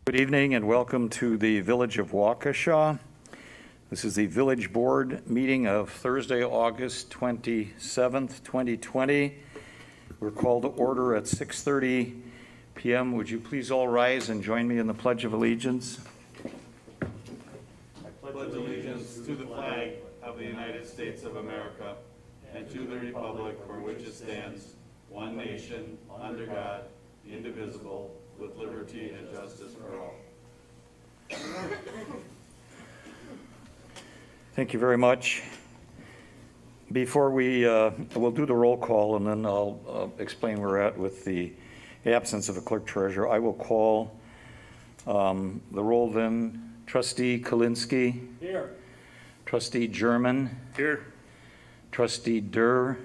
Good evening and welcome to the Village of Waukesha. This is the Village Board meeting of Thursday, August 27th, 2020. We're called to order at 6:30 p.m. Would you please all rise and join me in the Pledge of Allegiance? I pledge allegiance to the flag of the United States of America and to the republic for which it stands, one nation, under God, indivisible, with liberty and justice for all. Thank you very much. Before we'll do the roll call and then I'll explain where we're at with the absence of a clerk treasurer. I will call the roll then. Trustee Kalinsky. Here. Trustee German. Here. Trustee Durr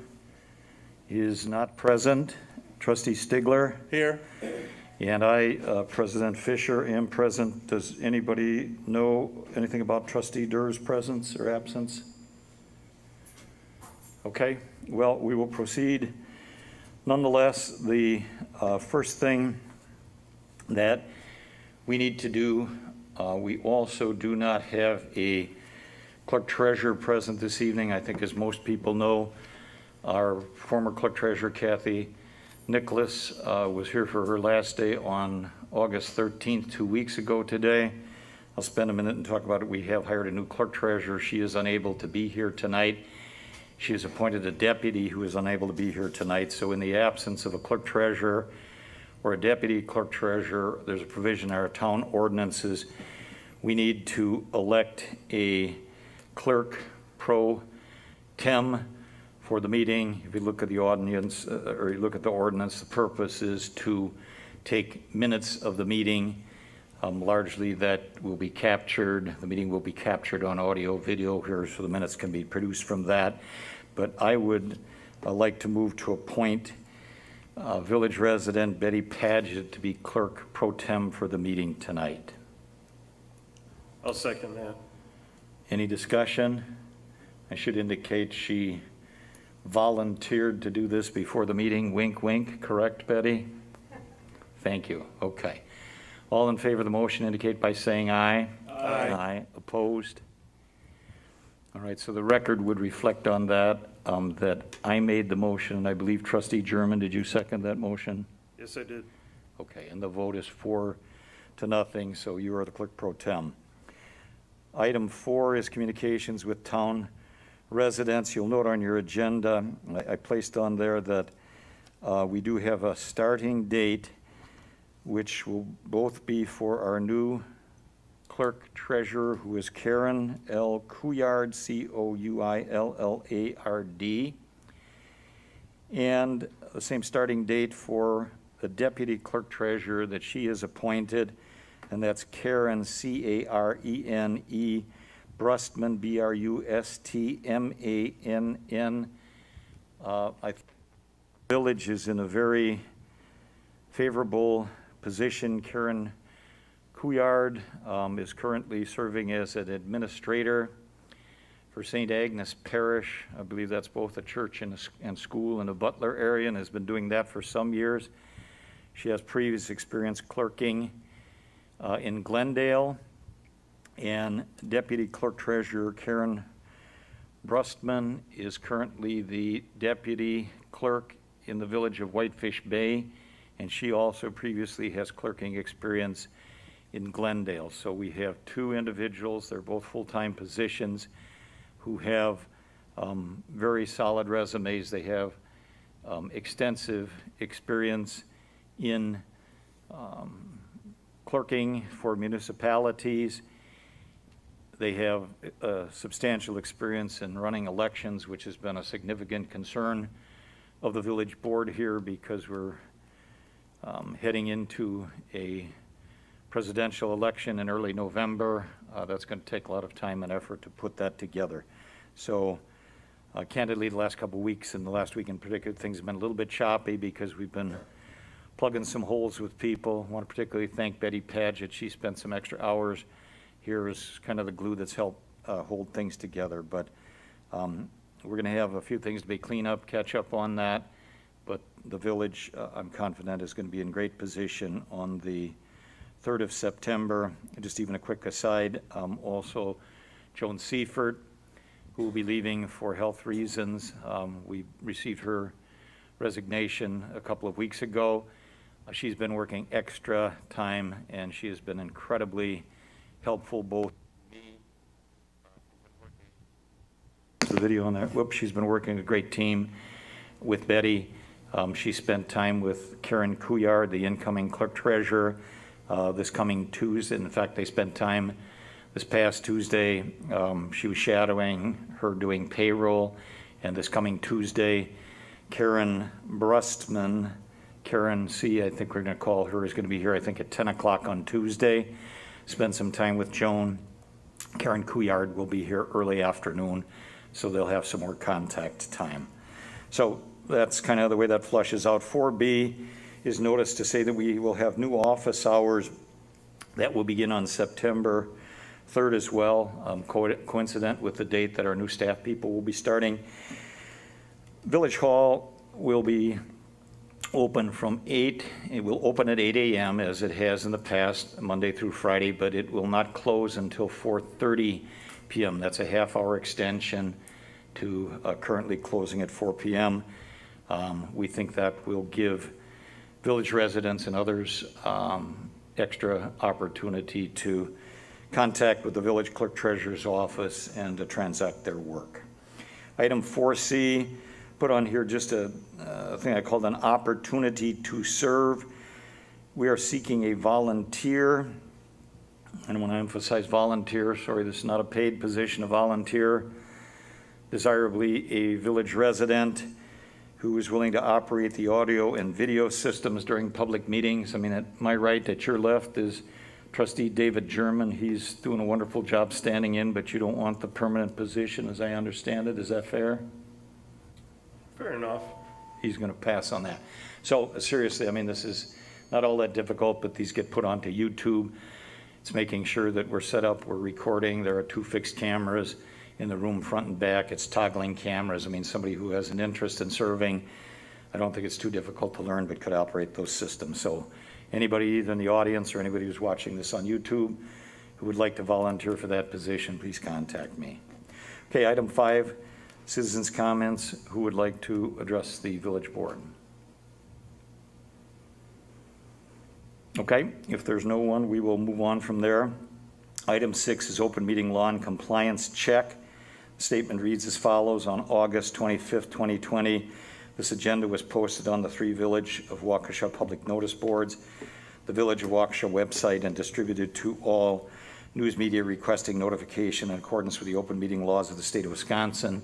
is not present. Trustee Stigler. Here. And I, President Fisher, am present. Does anybody know anything about Trustee Durr's presence or absence? Okay, well, we will proceed. Nonetheless, the first thing that we need to do, we also do not have a clerk treasurer present this evening. I think as most people know, our former clerk treasurer, Kathy Nicholas, was here for her last day on August 13th, 2 weeks ago today. I'll spend a minute and talk about it. We have hired a new clerk treasurer. She is unable to be here tonight. She has appointed a deputy who is unable to be here tonight. So in the absence of a clerk treasurer or a deputy clerk treasurer, there's a provision in our town ordinances. We need to elect a clerk pro tem for the meeting. If you look at the audience or you look at the ordinance, the purpose is to take minutes of the meeting. Largely that will be captured. The meeting will be captured on audio, video here, so the minutes can be produced from that. But I would like to move to appoint village resident Betty Padgett to be clerk pro tem for the meeting tonight. I'll second that. Any discussion? I should indicate she volunteered to do this before the meeting. Wink, wink. Correct, Betty? Thank you. Okay. All in favor of the motion indicate by saying aye. Aye. Aye. Opposed? All right, so the record would reflect on that, that I made the motion, and I believe Trustee German, did you second that motion? Yes, I did. Okay, and the vote is 4-0, so you are the clerk pro tem. Item 4 is communications with town residents. You'll note on your agenda, I placed on there that we do have a starting date, which will both be for our new clerk treasurer, who is Karen L. Couillard, Couillard, and the same starting date for the deputy clerk treasurer that she is appointed, and that's Karen, Carene Brustman, Brustmann. I think the village is in a very favorable position. Karen Couillard is currently serving as an administrator for St. Agnes Parish. I believe that's both a church and school in the Butler area, and has been doing that for some years. She has previous experience clerking in Glendale. And Deputy Clerk Treasurer Karen Brustman is currently the deputy clerk in the village of Whitefish Bay, and she also previously has clerking experience in Glendale. So we have two individuals, they're both full-time positions, who have very solid resumes. They have extensive experience in clerking for municipalities. They have substantial experience in running elections, which has been a significant concern of the village board here, because we're heading into a presidential election in early November. That's going to take a lot of time and effort to put that together. So candidly, the last couple of weeks and the last week in particular, things have been a little bit choppy because we've been plugging some holes with people. I want to particularly thank Betty Padgett. She spent some extra hours here as kind of the glue that's helped hold things together. But we're going to have a few things to be clean up, catch up on that. But the village, I'm confident, is going to be in great position on the 3rd of September. Just even a quick aside, also Joan Seifert, who will be leaving for health reasons. We received her resignation a couple of weeks ago. She's been working extra time, and she has been incredibly helpful, both the video on there. Whoops, she's been working a great team with Betty. She spent time with Karen Couillard, the incoming clerk treasurer, this coming Tuesday. In fact, they spent time this past Tuesday. She was shadowing her doing payroll, and this coming Tuesday, Karen Brustman, Karen C., I think we're going to call her, is going to be here, I think, at 10 o'clock on Tuesday. Spend some time with Joan. Karen Couillard will be here early afternoon, so they'll have some more contact time. So that's kind of the way that flushes out. 4B is notice to say that we will have new office hours that will begin on September 3rd as well, coincident with the date that our new staff people will be starting. Village Hall will be open from 8. It will open at 8 a.m. as it has in the past, Monday through Friday, but it will not close until 4:30 p.m. That's a half-hour extension to currently closing at 4 p.m. We think that will give village residents and others extra opportunity to contact with the village clerk treasurer's office and to transact their work. Item 4C, put on here just a thing I called an opportunity to serve. We are seeking a volunteer, and I want to emphasize volunteer. Sorry, this is not a paid position, a volunteer, desirably a village resident who is willing to operate the audio and video systems during public meetings. I mean, at my right, at your left, is Trustee David German. He's doing a wonderful job standing in, but you don't want the permanent position, as I understand it. Is that fair? Fair enough. He's going to pass on that. So seriously, I mean, this is not all that difficult, but these get put onto YouTube. It's making sure that we're set up, we're recording. There are 2 fixed cameras in the room front and back. It's toggling cameras. I mean, somebody who has an interest in serving, I don't think it's too difficult to learn, but could operate those systems. So anybody either in the audience or anybody who's watching this on YouTube who would like to volunteer for that position, please contact me. Okay, item 5, citizens' comments. Who would like to address the village board? Okay, if there's no one, we will move on from there. Item 6 is open meeting law and compliance check. The statement reads as follows. On August 25th, 2020, this agenda was posted on the 3 Village of Waukesha public notice boards, the Village of Waukesha website, and distributed to all news media requesting notification in accordance with the open meeting laws of the state of Wisconsin.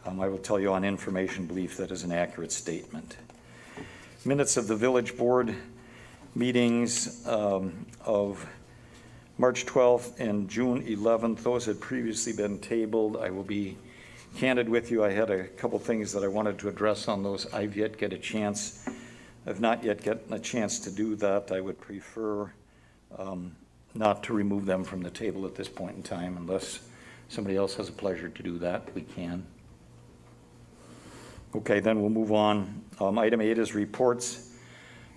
I will tell you on information belief that is an accurate statement. Minutes of the village board meetings of March 12th and June 11th, those had previously been tabled. I will be candid with you. I had a couple things that I wanted to address on those. I've not yet gotten a chance to do that. I would prefer not to remove them from the table at this point in time. Unless somebody else has a pleasure to do that, we can. Okay, then we'll move on. Item 8 is reports.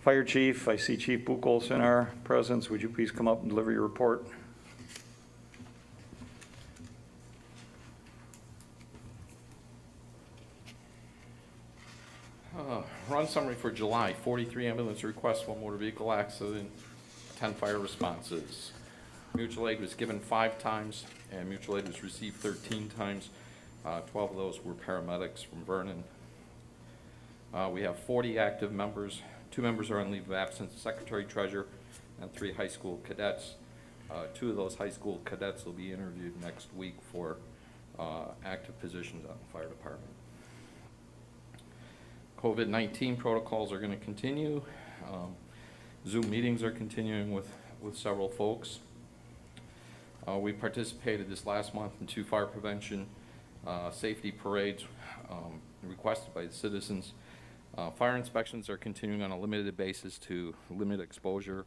Fire Chief, I see Chief Buchholz in our presence. Would you please come up and deliver your report? Run summary for July: 43 ambulance requests, 1 motor vehicle accident, 10 fire responses. Mutual aid was given 5 times, and mutual aid was received 13 times. 12 of those were paramedics from Vernon. We have 40 active members. 2 members are on leave of absence, secretary, treasurer, and 3 high school cadets. 2 of those high school cadets will be interviewed next week for active positions on the fire department. COVID-19 protocols are going to continue. Zoom meetings are continuing with several folks. We participated this last month in 2 fire prevention safety parades requested by the citizens. Fire inspections are continuing on a limited basis to limit exposure,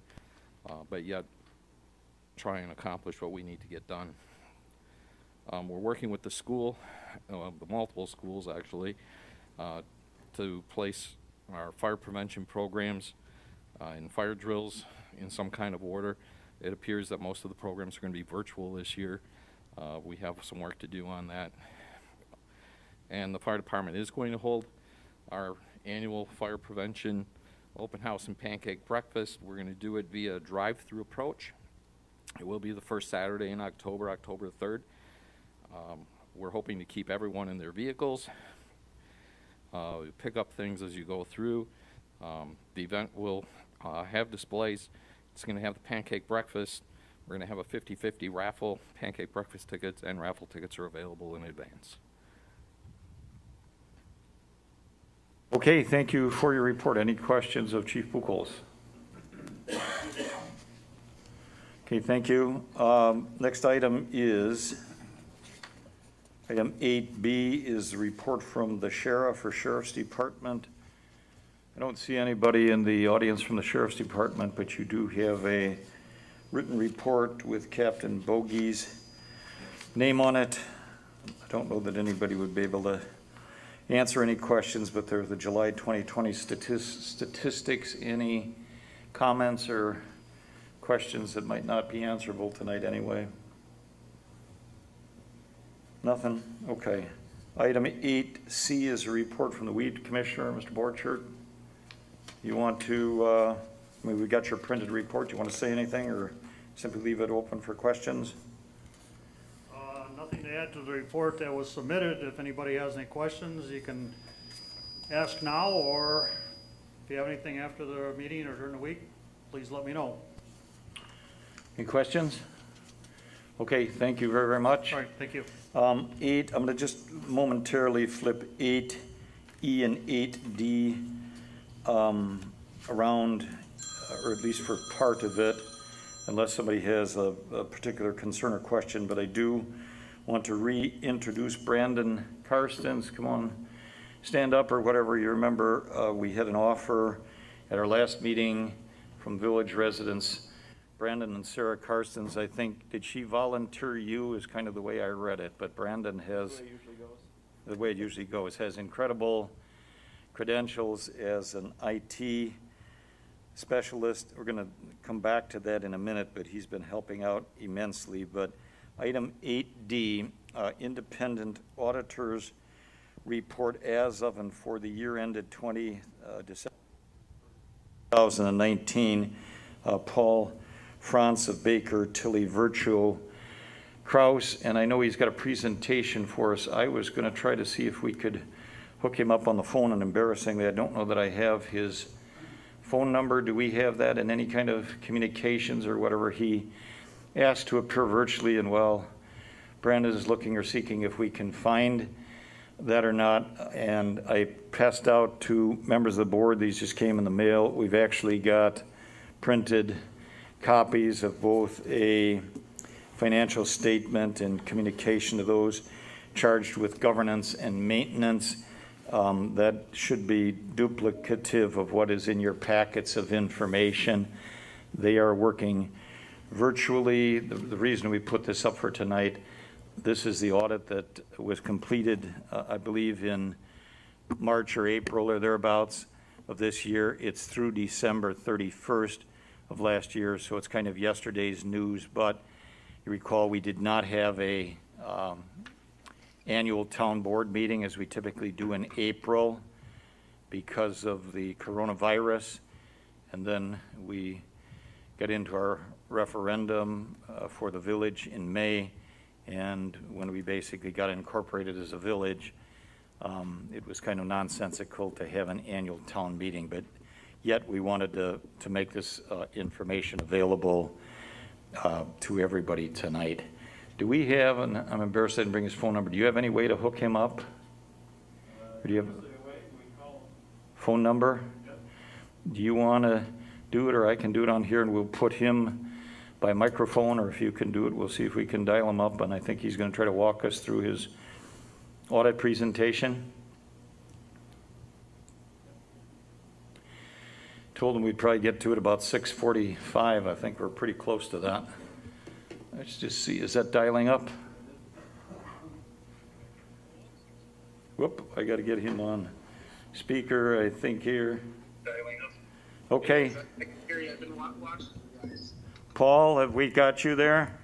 but yet try and accomplish what we need to get done. We're working with the school, the multiple schools actually, to place our fire prevention programs and fire drills in some kind of order. It appears that most of the programs are going to be virtual this year. We have some work to do on that. And the fire department is going to hold our annual fire prevention open house and pancake breakfast. We're going to do it via drive-through approach. It will be the first Saturday in October, October 3rd. We're hoping to keep everyone in their vehicles. Pick up things as you go through. The event will have displays. It's going to have the pancake breakfast. We're going to have a 50-50 raffle. Pancake breakfast tickets and raffle tickets are available in advance. Okay, thank you for your report. Any questions of Chief Buchholz? Okay, thank you. Next item is, item 8B is the report from the sheriff or Sheriff's Department. I don't see anybody in the audience from the Sheriff's Department, but you do have a written report with Captain Bogey's name on it. I don't know that anybody would be able to answer any questions, but there's the July 2020 statistics. Any comments or questions that might not be answerable tonight anyway? Nothing? Okay. Item 8C is a report from the Weed Commissioner, Mr. Borchert. You want to, I mean, we got your printed report. Do you want to say anything or simply leave it open for questions? Nothing to add to the report that was submitted. If anybody has any questions, you can ask now, or if you have anything after the meeting or during the week, please let me know. Any questions? Okay, thank you very, very much. All right, thank you. 8, I'm going to just momentarily flip 8E and 8D around, or at least for part of it, unless somebody has a particular concern or question, but I do want to reintroduce Brandon Karstens. Come on, stand up or whatever. You remember we had an offer at our last meeting from village residents. Brandon and Sarah Karstens, I think, did she volunteer you is kind of the way I read it, but Brandon has, the way it usually goes, has incredible credentials as an IT specialist. We're going to come back to that in a minute, but he's been helping out immensely. But item 8D, independent auditors report as of and for the year ended December 2019. Paul Franz of Baker, Tilly Virtuo Kraus, and I know he's got a presentation for us. I was going to try to see if we could hook him up on the phone, and embarrassingly, I don't know that I have his phone number. Do we have that in any kind of communications or whatever? He asked to appear virtually, and while Brandon is looking or seeking if we can find that or not, and I passed out to members of the board. These just came in the mail. We've actually got printed copies of both a financial statement and communication to those charged with governance and maintenance. That should be duplicative of what is in your packets of information. They are working virtually. The reason we put this up for tonight, this is the audit that was completed, I believe, in March or April or thereabouts of this year. It's through December 31st of last year, so it's kind of yesterday's news. But you recall we did not have a annual town board meeting as we typically do in April because of the coronavirus, and then we got into our referendum for the village in May, and when we basically got incorporated as a village, it was kind of nonsensical to have an annual town meeting, but yet we wanted to make this information available to everybody tonight. Do we have, and I'm embarrassed I didn't bring his phone number, do you have any way to hook him up? Or do you have a phone number? Yep. Do you want to do it, or I can do it on here, and we'll put him by microphone, or if you can do it, we'll see if we can dial him up, and I think he's going to try to walk us through his audit presentation. Told him we'd probably get to it about 6:45. I think we're pretty close to that. Let's just see, is that dialing up? Whoop, I got to get him on speaker, I think here. Dialing up. Okay. Paul, have we got you there?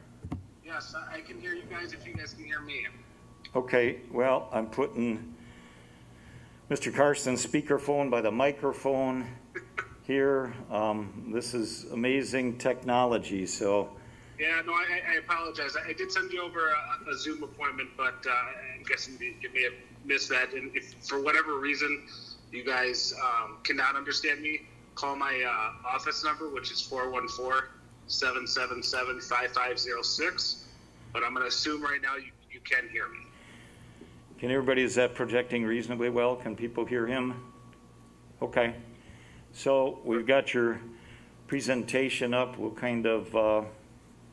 Yes, I can hear you guys if you guys can hear me. Okay, well, I'm putting Mr. Carson's speakerphone by the microphone here. This is amazing technology, so. Yeah, no, I apologize. I did send you over a Zoom appointment, but I'm guessing you may have missed that. And if for whatever reason you guys cannot understand me, call my office number, which is 414-777-5506. But I'm going to assume right now you can hear me. Can everybody, is that projecting reasonably well? Can people hear him? Okay. So we've got your presentation up. We'll kind of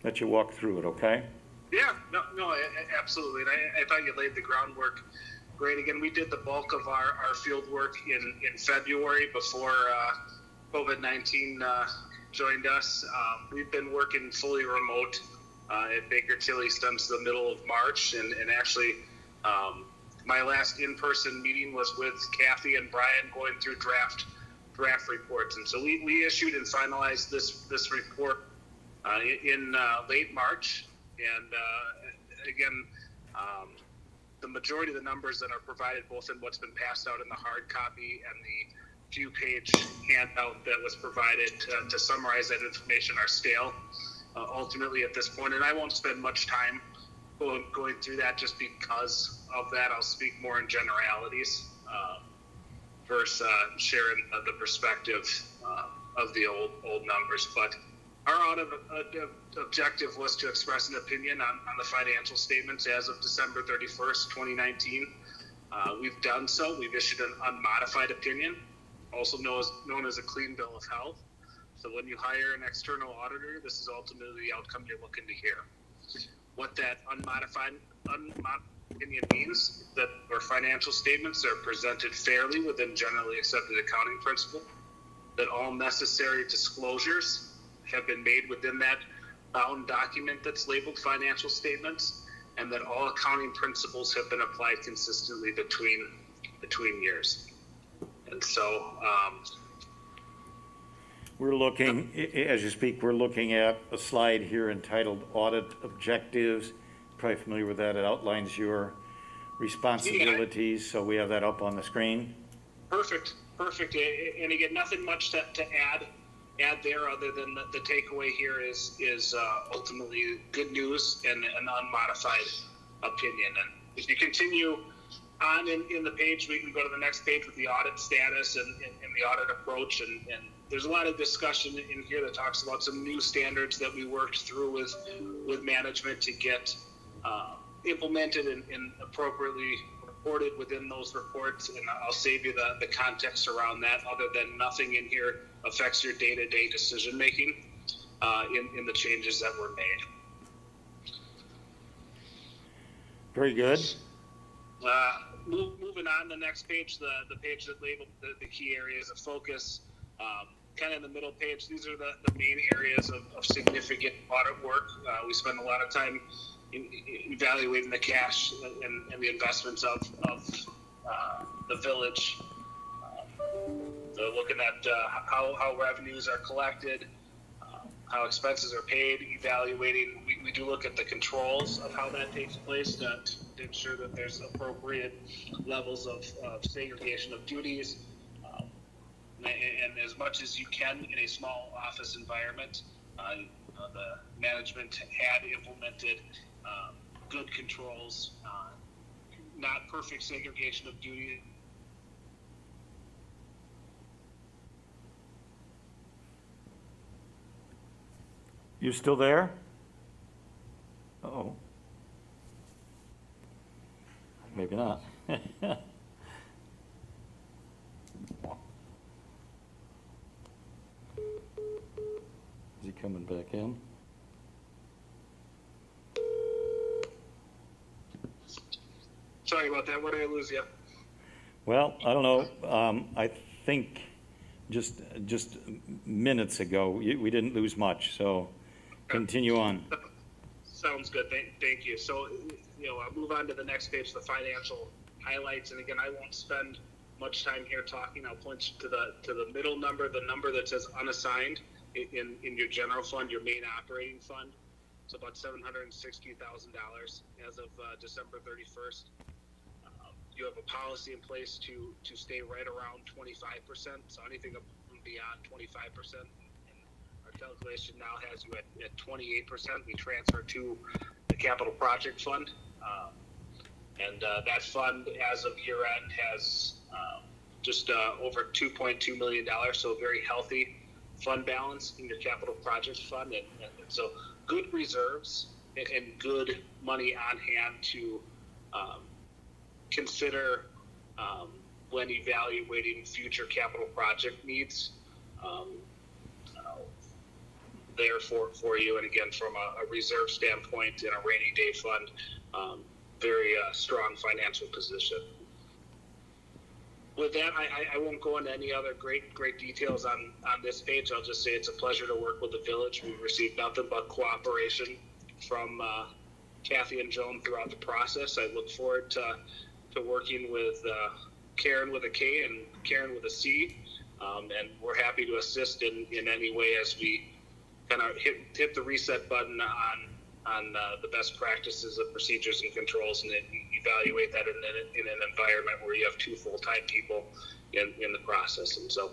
let you walk through it, okay? Yeah, no, absolutely. And I thought you laid the groundwork great. Again, we did the bulk of our field work in February before COVID-19 joined us. We've been working fully remote at Baker Tilly since the middle of March. And actually, my last in-person meeting was with Kathy and Brian going through draft reports. And so we issued and finalized this report in late March, and again, the majority of the numbers that are provided, both in what's been passed out in the hard copy and the few-page handout that was provided to summarize that information, are stale. Ultimately, at this point, and I won't spend much time going through that just because of that. I'll speak more in generalities versus sharing the perspective of the old numbers, but. Our audit objective was to express an opinion on the financial statements as of December 31st, 2019. We've done so. We've issued an unmodified opinion, also known as a clean bill of health. So when you hire an external auditor, this is ultimately the outcome you're looking to hear. What that unmodified opinion means that our financial statements are presented fairly within generally accepted accounting principle, that all necessary disclosures have been made within that bound document that's labeled financial statements, and that all accounting principles have been applied consistently between years. And so we're looking, as you speak, we're looking at a slide here entitled Audit Objectives. Probably familiar with that. It outlines your responsibilities, so we have that up on the screen. Perfect. And again, nothing much to add there other than the takeaway here is ultimately good news and an unmodified opinion. And if you continue on in the page, we can go to the next page with the audit status and the audit approach. And there's a lot of discussion in here that talks about some new standards that we worked through with management to get implemented and appropriately reported within those reports. And I'll save you the context around that, other than nothing in here affects your day-to-day decision making in the changes that were made. Very good. Moving on, the next page, the page that labeled the key areas of focus, kind of in the middle page, these are the main areas of significant audit work. We spend a lot of time evaluating the cash and the investments of the village. So looking at how revenues are collected, how expenses are paid, evaluating. We do look at the controls of how that takes place to ensure that there's appropriate levels of segregation of duties. And as much as you can in a small office environment, the management had implemented good controls, not perfect segregation of duty. You still there? Uh-oh. Maybe not. Is he coming back in? Sorry about that. Where did I lose you? Well, I don't know. I think just minutes ago, we didn't lose much, so continue on. Sounds good. Thank you. So, I'll move on to the next page, the financial highlights. And again, I won't spend much time here talking. I'll point to the middle number, the number that says unassigned, in your general fund, your main operating fund. It's about $760,000 as of December 31st. You have a policy in place to stay right around 25%. So anything beyond 25%, and our calculation now has you at 28%. We transfer to the capital project fund, and that fund, as of year end, has just over $2.2 million. So a very healthy fund balance in your capital projects fund, and so good reserves and good money on hand to consider when evaluating future capital project needs there for you. And again, from a reserve standpoint and a rainy day fund, very strong financial position. With that, I won't go into any other great details on this page. I'll just say it's a pleasure to work with the village. We've received nothing but cooperation from Kathy and Joan throughout the process. I look forward to working with Karen with a K and Karen with a C, and we're happy to assist in any way as we kind of hit the reset button on the best practices of procedures and controls, and then evaluate that in an environment where you have 2 full-time people in the process. And so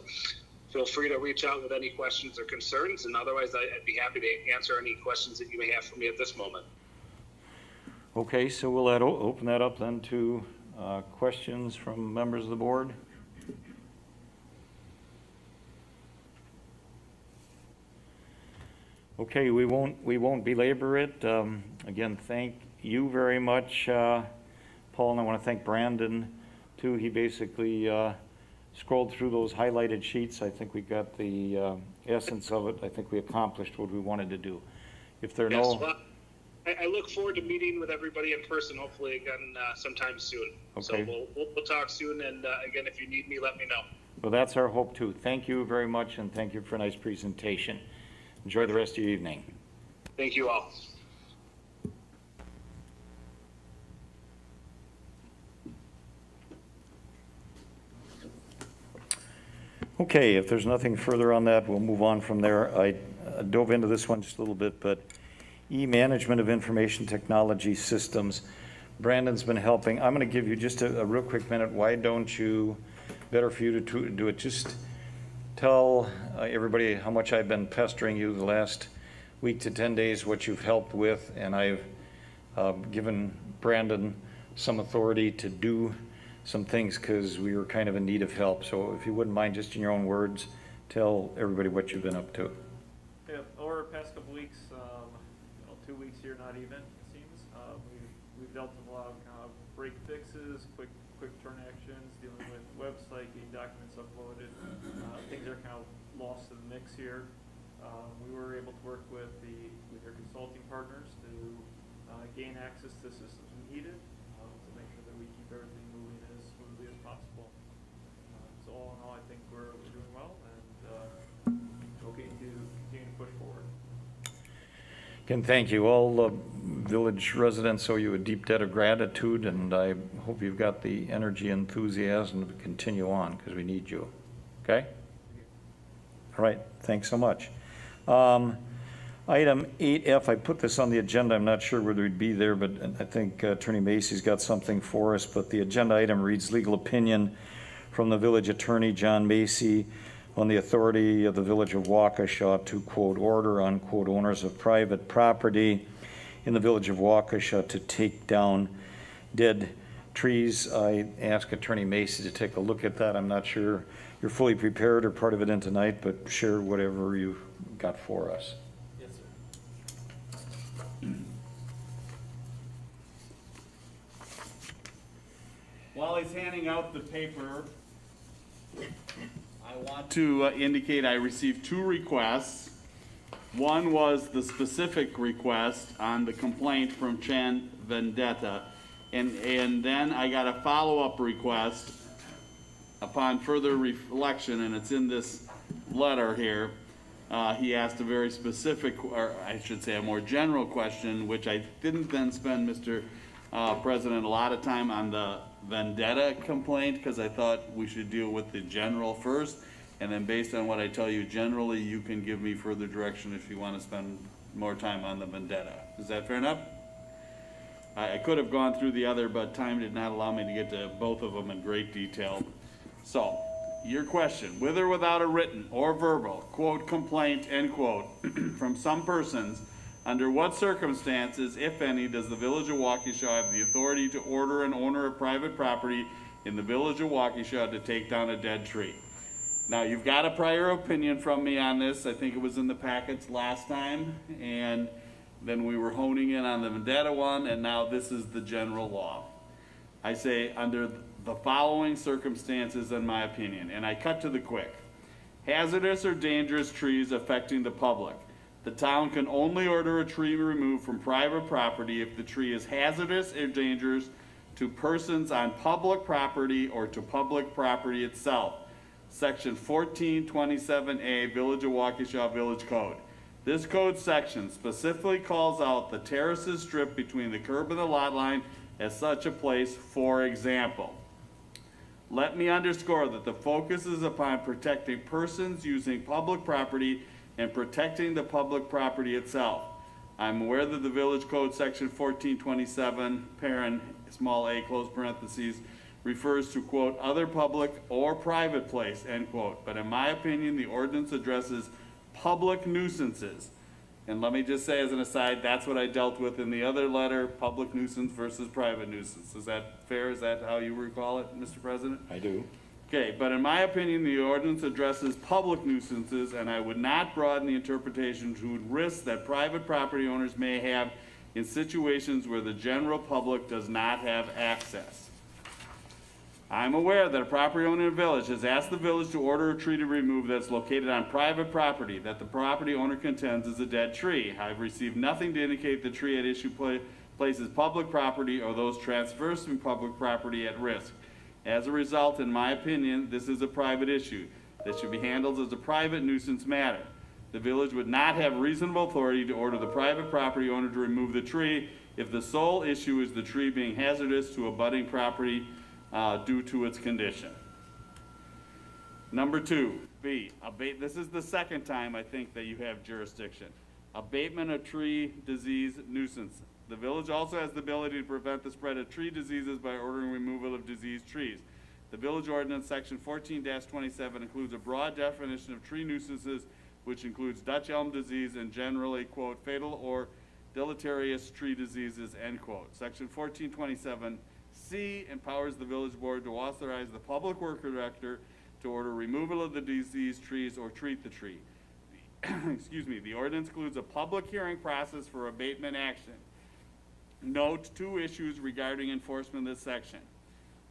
feel free to reach out with any questions or concerns, and otherwise I'd be happy to answer any questions that you may have for me at this moment. Okay, so we'll open that up then to questions from members of the board. Okay, we won't belabor it. Again, thank you very much, Paul, and I want to thank Brandon too. He basically scrolled through those highlighted sheets. I think we got the essence of it. I think we accomplished what we wanted to do. If there are no... Well, I look forward to meeting with everybody in person, hopefully again sometime soon. Okay. So we'll talk soon, and again, if you need me, let me know. Well, that's our hope too. Thank you very much, and thank you for a nice presentation. Enjoy the rest of your evening. Thank you all. Okay, if there's nothing further on that, we'll move on from there. I dove into this one just a little bit, but e-management of information technology systems. Brandon's been helping. I'm going to give you just a real quick minute. Why don't you, better for you to do it, just tell everybody how much I've been pestering you the last week to 10 days, what you've helped with, and I've given Brandon some authority to do some things because we were kind of in need of help. So if you wouldn't mind, just in your own words, tell everybody what you've been up to. Yeah, over the past couple weeks, 2 weeks here, not even, it seems, we've dealt with a lot of break fixes, quick turn actions, dealing with website, getting documents uploaded. Things are kind of lost in the mix here. We were able to work with their consulting partners to gain access to systems we needed to make sure that we keep everything moving as smoothly as possible. So all in all, I think we're doing well, and okay to continue to push forward. Again, thank you. All village residents owe you a deep debt of gratitude, and I hope you've got the energy and enthusiasm to continue on because we need you. Okay? All right. Thanks so much. Item 8F, I put this on the agenda. I'm not sure whether it'd be there, but I think Attorney Macy's got something for us. But the agenda item reads legal opinion from the village attorney, John Macy, on the authority of the village of Waukesha to, quote, order, unquote, owners of private property in the village of Waukesha to take down dead trees. I asked Attorney Macy to take a look at that. I'm not sure you're fully prepared or part of it in tonight, but share whatever you've got for us. Yes, sir. While he's handing out the paper, I want to indicate I received 2 requests. One was the specific request on the complaint from Chan Vendetta, and then I got a follow-up request upon further reflection, and it's in this letter here. He asked a very specific, or I should say a more general question, which I didn't then spend, Mr. President, a lot of time on the Vendetta complaint because I thought we should deal with the general first, And then based on what I tell you, generally, you can give me further direction if you want to spend more time on the vendetta. Is that fair enough? I could have gone through the other, but time did not allow me to get to both of them in great detail. So, your question, with or without a written or verbal, quote, complaint, end quote, from some persons, under what circumstances, if any, does the Village of Waukesha have the authority to order an owner of private property in the Village of Waukesha to take down a dead tree? Now, you've got a prior opinion from me on this. I think it was in the packets last time, and then we were honing in on the vendetta one, and now this is the general law. I say under the following circumstances, in my opinion, and I cut to the quick. Hazardous or dangerous trees affecting the public. The town can only order a tree removed from private property if the tree is hazardous or dangerous to persons on public property or to public property itself. Section 1427A, Village of Waukesha Village Code. This code section specifically calls out the terraces strip between the curb and the lot line as such a place, for example. Let me underscore that the focus is upon protecting persons using public property and protecting the public property itself. I'm aware that the Village Code Section 1427, parent, small a, close parentheses, refers to, quote, other public or private place, end quote. But in my opinion, the ordinance addresses public nuisances. And let me just say as an aside, that's what I dealt with in the other letter, public nuisance versus private nuisance. Is that fair? Is that how you recall it, Mr. President? I do. Okay, but in my opinion, the ordinance addresses public nuisances, and I would not broaden the interpretation to risks that private property owners may have in situations where the general public does not have access. I'm aware that a property owner in the village has asked the village to order a tree to remove that's located on private property that the property owner contends is a dead tree. I've received nothing to indicate the tree at issue places public property or those traversing public property at risk. As a result, in my opinion, this is a private issue that should be handled as a private nuisance matter. The village would not have reasonable authority to order the private property owner to remove the tree if the sole issue is the tree being hazardous to abutting property due to its condition. Number 2B, this is the second time I think that you have jurisdiction. Abatement of tree disease nuisance. The village also has the ability to prevent the spread of tree diseases by ordering removal of diseased trees. The village ordinance section 14-27 includes a broad definition of tree nuisances, which includes Dutch elm disease and generally, quote, fatal or deleterious tree diseases, end quote. Section 1427C empowers the village board to authorize the public works director to order removal of the diseased trees or treat the tree. Excuse me, the ordinance includes a public hearing process for abatement action. Note 2 issues regarding enforcement of this section.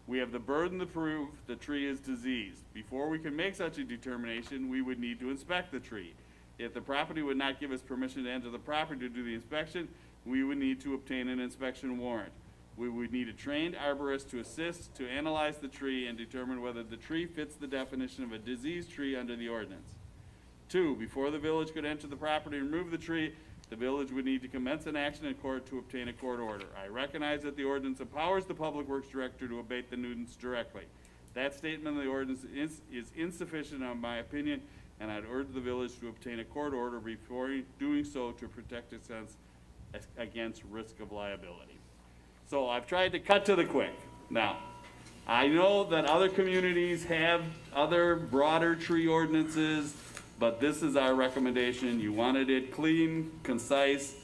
We have the burden to prove the tree is diseased. Before we can make such a determination, we would need to inspect the tree. If the property would not give us permission to enter the property to do the inspection, we would need to obtain an inspection warrant. We would need a trained arborist to assist to analyze the tree and determine whether the tree fits the definition of a diseased tree under the ordinance. 2, before the village could enter the property and remove the tree, the village would need to commence an action in court to obtain a court order. I recognize that the ordinance empowers the public works director to abate the nuisance directly. That statement of the ordinance is insufficient in my opinion, and I'd urge the village to obtain a court order before doing so to protect itself against risk of liability. So I've tried to cut to the quick. Now, I know that other communities have other broader tree ordinances, but this is our recommendation. You wanted it clean, concise,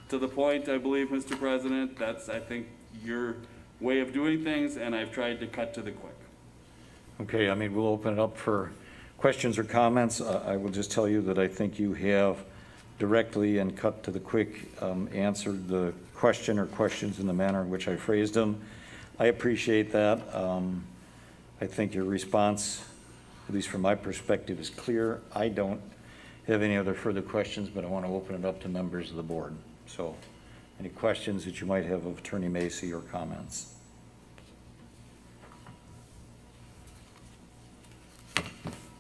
to the point, I believe, Mr. President. That's, I think, your way of doing things, and I've tried to cut to the quick. Okay, I mean, we'll open it up for questions or comments. I will just tell you that I think you have directly and cut to the quick answered the question or questions in the manner in which I phrased them. I appreciate that. I think your response, at least from my perspective, is clear. I don't have any other further questions, but I want to open it up to members of the board. So any questions that you might have of Attorney Macy or comments?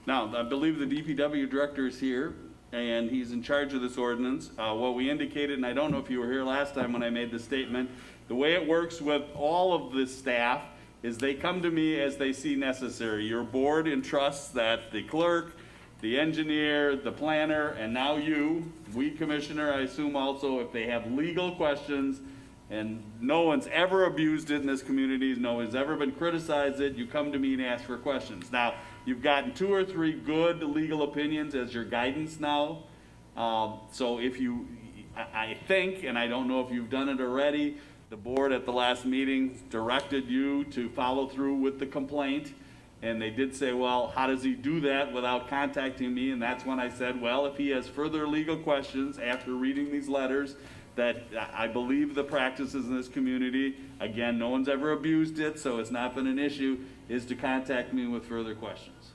Now, I believe the DPW director is here, and he's in charge of this ordinance. What we indicated, and I don't know if you were here last time when I made the statement, the way it works with all of the staff is they come to me as they see necessary. Your board entrusts that the clerk the engineer, the planner, and now you, weed commissioner, I assume also, if they have legal questions, and no one's ever abused it in this community, no one's ever been criticized it, you come to me and ask for questions. Now, you've gotten 2 or 3 good legal opinions as your guidance now. So if you, I think, and I don't know if you've done it already, the board at the last meeting directed you to follow through with the complaint. And they did say, well, how does he do that without contacting me? And that's when I said, well, if he has further legal questions after reading these letters, that I believe the practices in this community, again, no one's ever abused it, so it's not been an issue, is to contact me with further questions.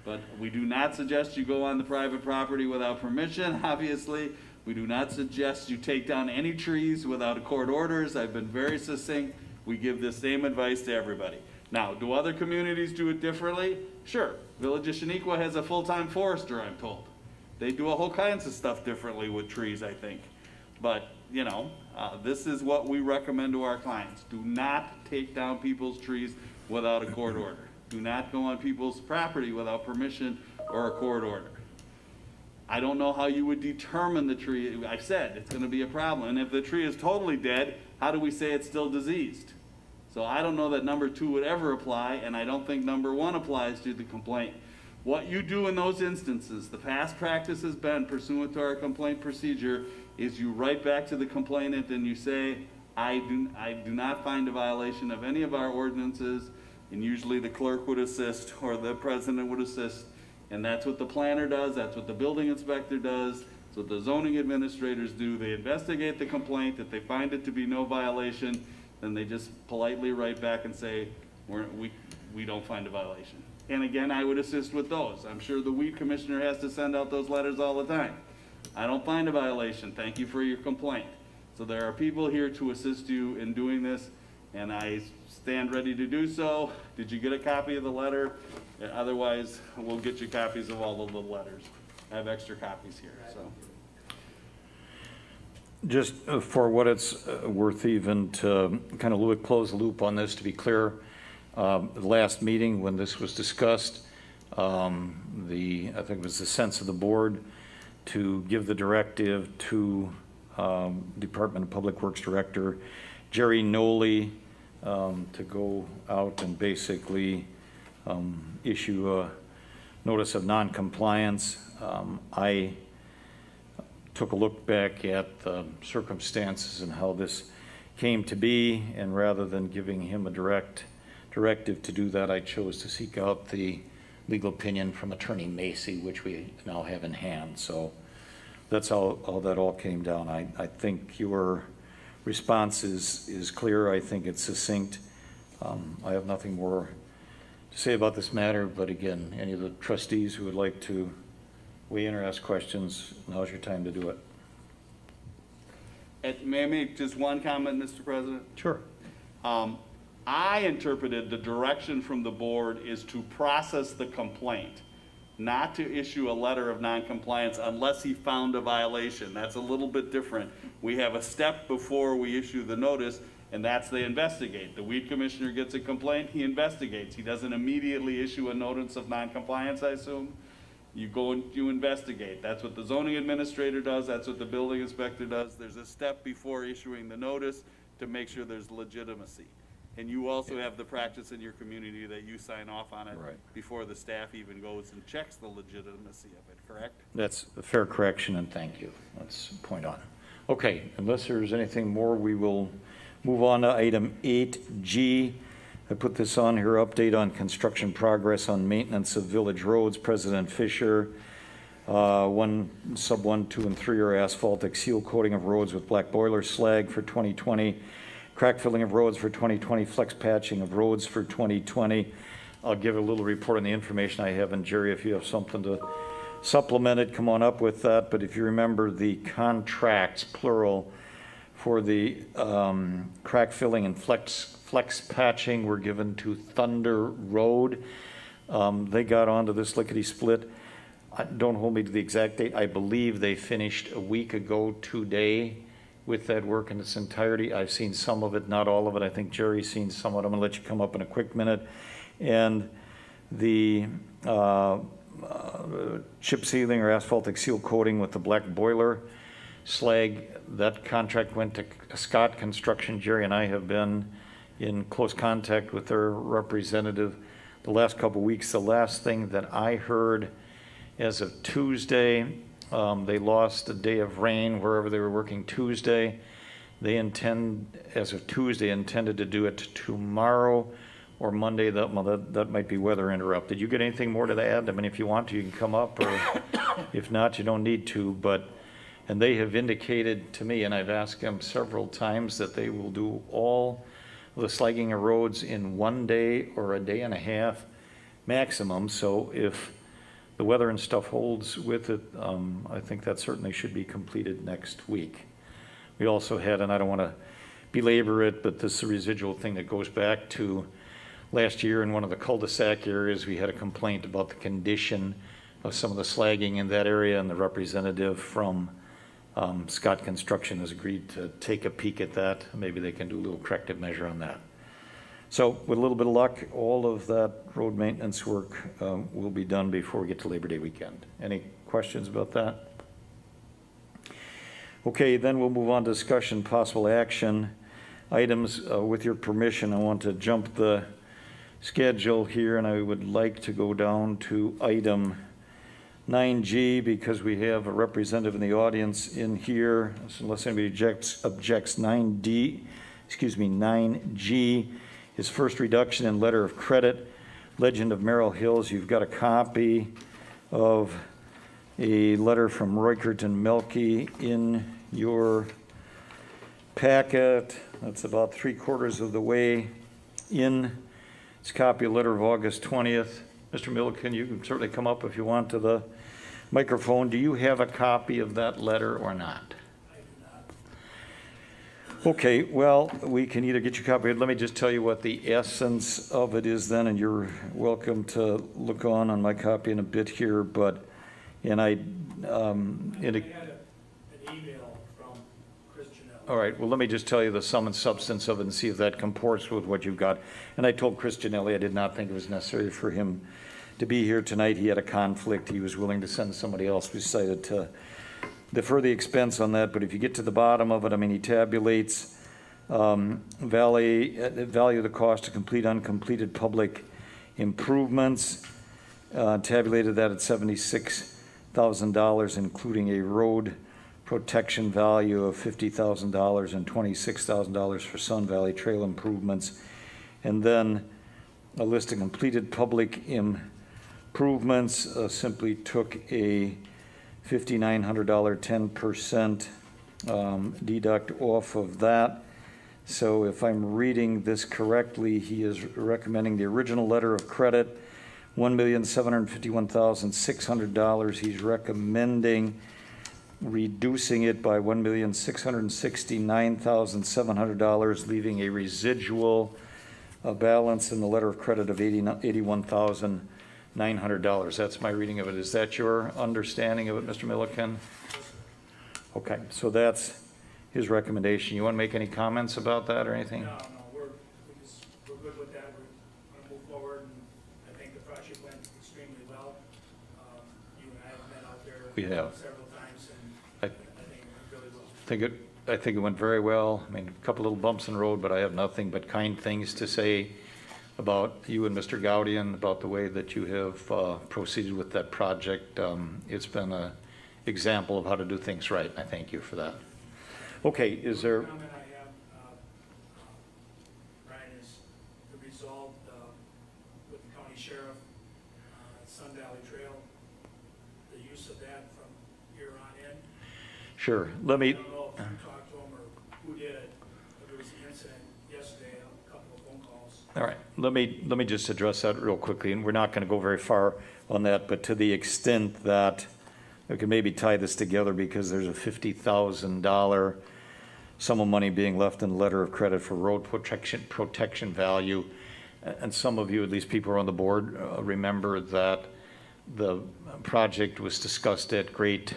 But we do not suggest you go on the private property without permission, obviously. We do not suggest you take down any trees without a court orders. I've been very succinct. We give the same advice to everybody. Now, do other communities do it differently? Sure. Village of Shaniqua has a full-time forester, I'm told. They do a whole kinds of stuff differently with trees, I think. But, you know, this is what we recommend to our clients. Do not take down people's trees without a court order. Do not go on people's property without permission or a court order. I don't know how you would determine the tree. I said it's going to be a problem. And if the tree is totally dead, how do we say it's still diseased? So I don't know that number 2 would ever apply, and I don't think number 1 applies to the complaint. What you do in those instances, the past practice has been pursuant to our complaint procedure, is you write back to the complainant and you say, I do not find a violation of any of our ordinances, and usually the clerk would assist or the president would assist, and that's what the planner does, that's what the building inspector does, that's what the zoning administrators do. They investigate the complaint. If they find it to be no violation, then they just politely write back and say, we don't find a violation. And again, I would assist with those. I'm sure the weed commissioner has to send out those letters all the time. I don't find a violation. Thank you for your complaint. So there are people here to assist you in doing this, and I stand ready to do so. Did you get a copy of the letter? Otherwise, we'll get you copies of all of the letters. I have extra copies here, so. Just for what it's worth, even to kind of close the loop on this, to be clear, the last meeting when this was discussed, I think it was the sense of the board to give the directive to Department of Public Works Director Jerry Noley to go out and basically issue a notice of non-compliance. I took a look back at the circumstances and how this came to be, and rather than giving him a directive to do that, I chose to seek out the legal opinion from Attorney Macy, which we now have in hand. So that's how that all came down. I think your response is clear. I think it's succinct. I have nothing more to say about this matter, but again, any of the trustees who would like to weigh in or ask questions, now's your time to do it. May I make just one comment, Mr. President? Sure. I interpreted the direction from the board is to process the complaint, not to issue a letter of noncompliance unless he found a violation. That's a little bit different. We have a step before we issue the notice, and that's they investigate. The weed commissioner gets a complaint, he investigates. He doesn't immediately issue a notice of noncompliance, I assume. You go and you investigate. That's what the zoning administrator does. That's what the building inspector does. There's a step before issuing the notice to make sure there's legitimacy. And you also have the practice in your community that you sign off on it Right. before the staff even goes and checks the legitimacy of it, correct? That's a fair correction, and thank you. Let's point on. Okay, unless there's anything more, we will move on to item 8G. I put this on here, update on construction progress on maintenance of village roads. President Fisher, 1, 2, and 3 are asphaltic seal coating of roads with black boiler slag for 2020, crack filling of roads for 2020, flex patching of roads for 2020. I'll give a little report on the information I have, and Jerry, if you have something to supplement it, come on up with that. But if you remember the contracts, plural, for the crack filling and flex patching were given to Thunder Road. They got onto this lickety-split. Don't hold me to the exact date. I believe they finished a week ago today with that work in its entirety. I've seen some of it, not all of it. I think Jerry's seen some of it. I'm going to let you come up in a quick minute. And the chip sealing or asphaltic seal coating with the black boiler slag. That contract went to Scott Construction. Jerry and I have been in close contact with their representative the last couple weeks. The last thing that I heard as of Tuesday, they lost a day of rain wherever they were working Tuesday. They as of Tuesday, intended to do it tomorrow or Monday. That might be weather interrupt. Did you get anything more to add? I mean, if you want to, you can come up, or if not, you don't need to. And they have indicated to me, and I've asked them several times, that they will do all the slagging of roads in 1 day or a day and a half maximum. So if the weather and stuff holds with it, I think that certainly should be completed next week. We also had, and I don't want to belabor it, but this is a residual thing that goes back to last year in one of the cul-de-sac areas. We had a complaint about the condition of some of the slagging in that area, and the representative from Scott Construction has agreed to take a peek at that. Maybe they can do a little corrective measure on that. So with a little bit of luck, all of that road maintenance work will be done before we get to Labor Day weekend. Any questions about that? Okay, then we'll move on to discussion, possible action items. With your permission, I want to jump the schedule here, and I would like to go down to item 9G, because we have a representative in the audience in here. So unless anybody objects, 9G is first reduction in letter of credit, Legend of Merrill Hills. You've got a copy of a letter from Roykert and Melky in your packet. That's about 3/4 of the way in. It's a copy of letter of August 20th. Mr. Milliken, you can certainly come up if you want to the microphone. Do you have a copy of that letter or not? I do not. Okay, well, we can either get you a copy. Let me just tell you what the essence of it is then, and you're welcome to look on my copy in a bit here. All right, well, let me just tell you the sum and substance of it and see if that comports with what you've got. And I told Christianelli I did not think it was necessary for him to be here tonight. He had a conflict. He was willing to send somebody else. We decided to defer the expense on that. But if you get to the bottom of it, I mean, he tabulates value of the cost to complete uncompleted public improvements. Tabulated that at $76,000, including a road protection value of $50,000 and $26,000 for Sun Valley Trail improvements. And then a list of completed public improvements. Simply took a $5,900 10% deduct off of that. So if I'm reading this correctly, he is recommending the original letter of credit, $1,751,600. He's recommending reducing it by $1,669,700, leaving a residual balance in the letter of credit of $81,900. That's my reading of it. Is that your understanding of it, Mr. Milliken? Okay, so that's his recommendation. You want to make any comments about that or anything? No, we're good with that. We're going to move forward, and I think the project went extremely well. You and I have met out there several times, and I think it went really well. I think it went very well. I mean, a couple little bumps in the road, but I have nothing but kind things to say about you and Mr. Gaudian, about the way that you have proceeded with that project. It's been an example of how to do things right. I thank you for that. Okay, is there? The comment I have, Brian, is the result with the county sheriff, Sun Valley Trail, the use of that from here on in. Sure. Let me. I don't know if you talked to him or who did it, but there was an incident yesterday, a couple of phone calls. All right. Let me just address that real quickly, and we're not going to go very far on that, but to the extent that we can maybe tie this together, because there's a $50,000 sum of money being left in the letter of credit for road protection value. And some of you, at least people who are on the board, remember that the project was discussed at great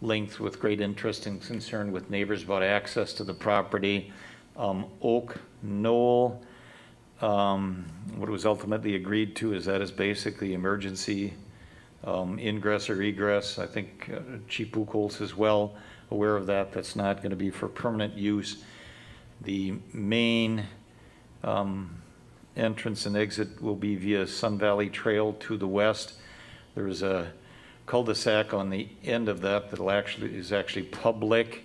length with great interest and concern with neighbors about access to the property. Oak Knoll, what was ultimately agreed to is that is basically emergency ingress or egress. I think Chief Buchholz is well aware of that. That's not going to be for permanent use. The main entrance and exit will be via Sun Valley Trail to the west. There is a cul-de-sac on the end of that that is actually public,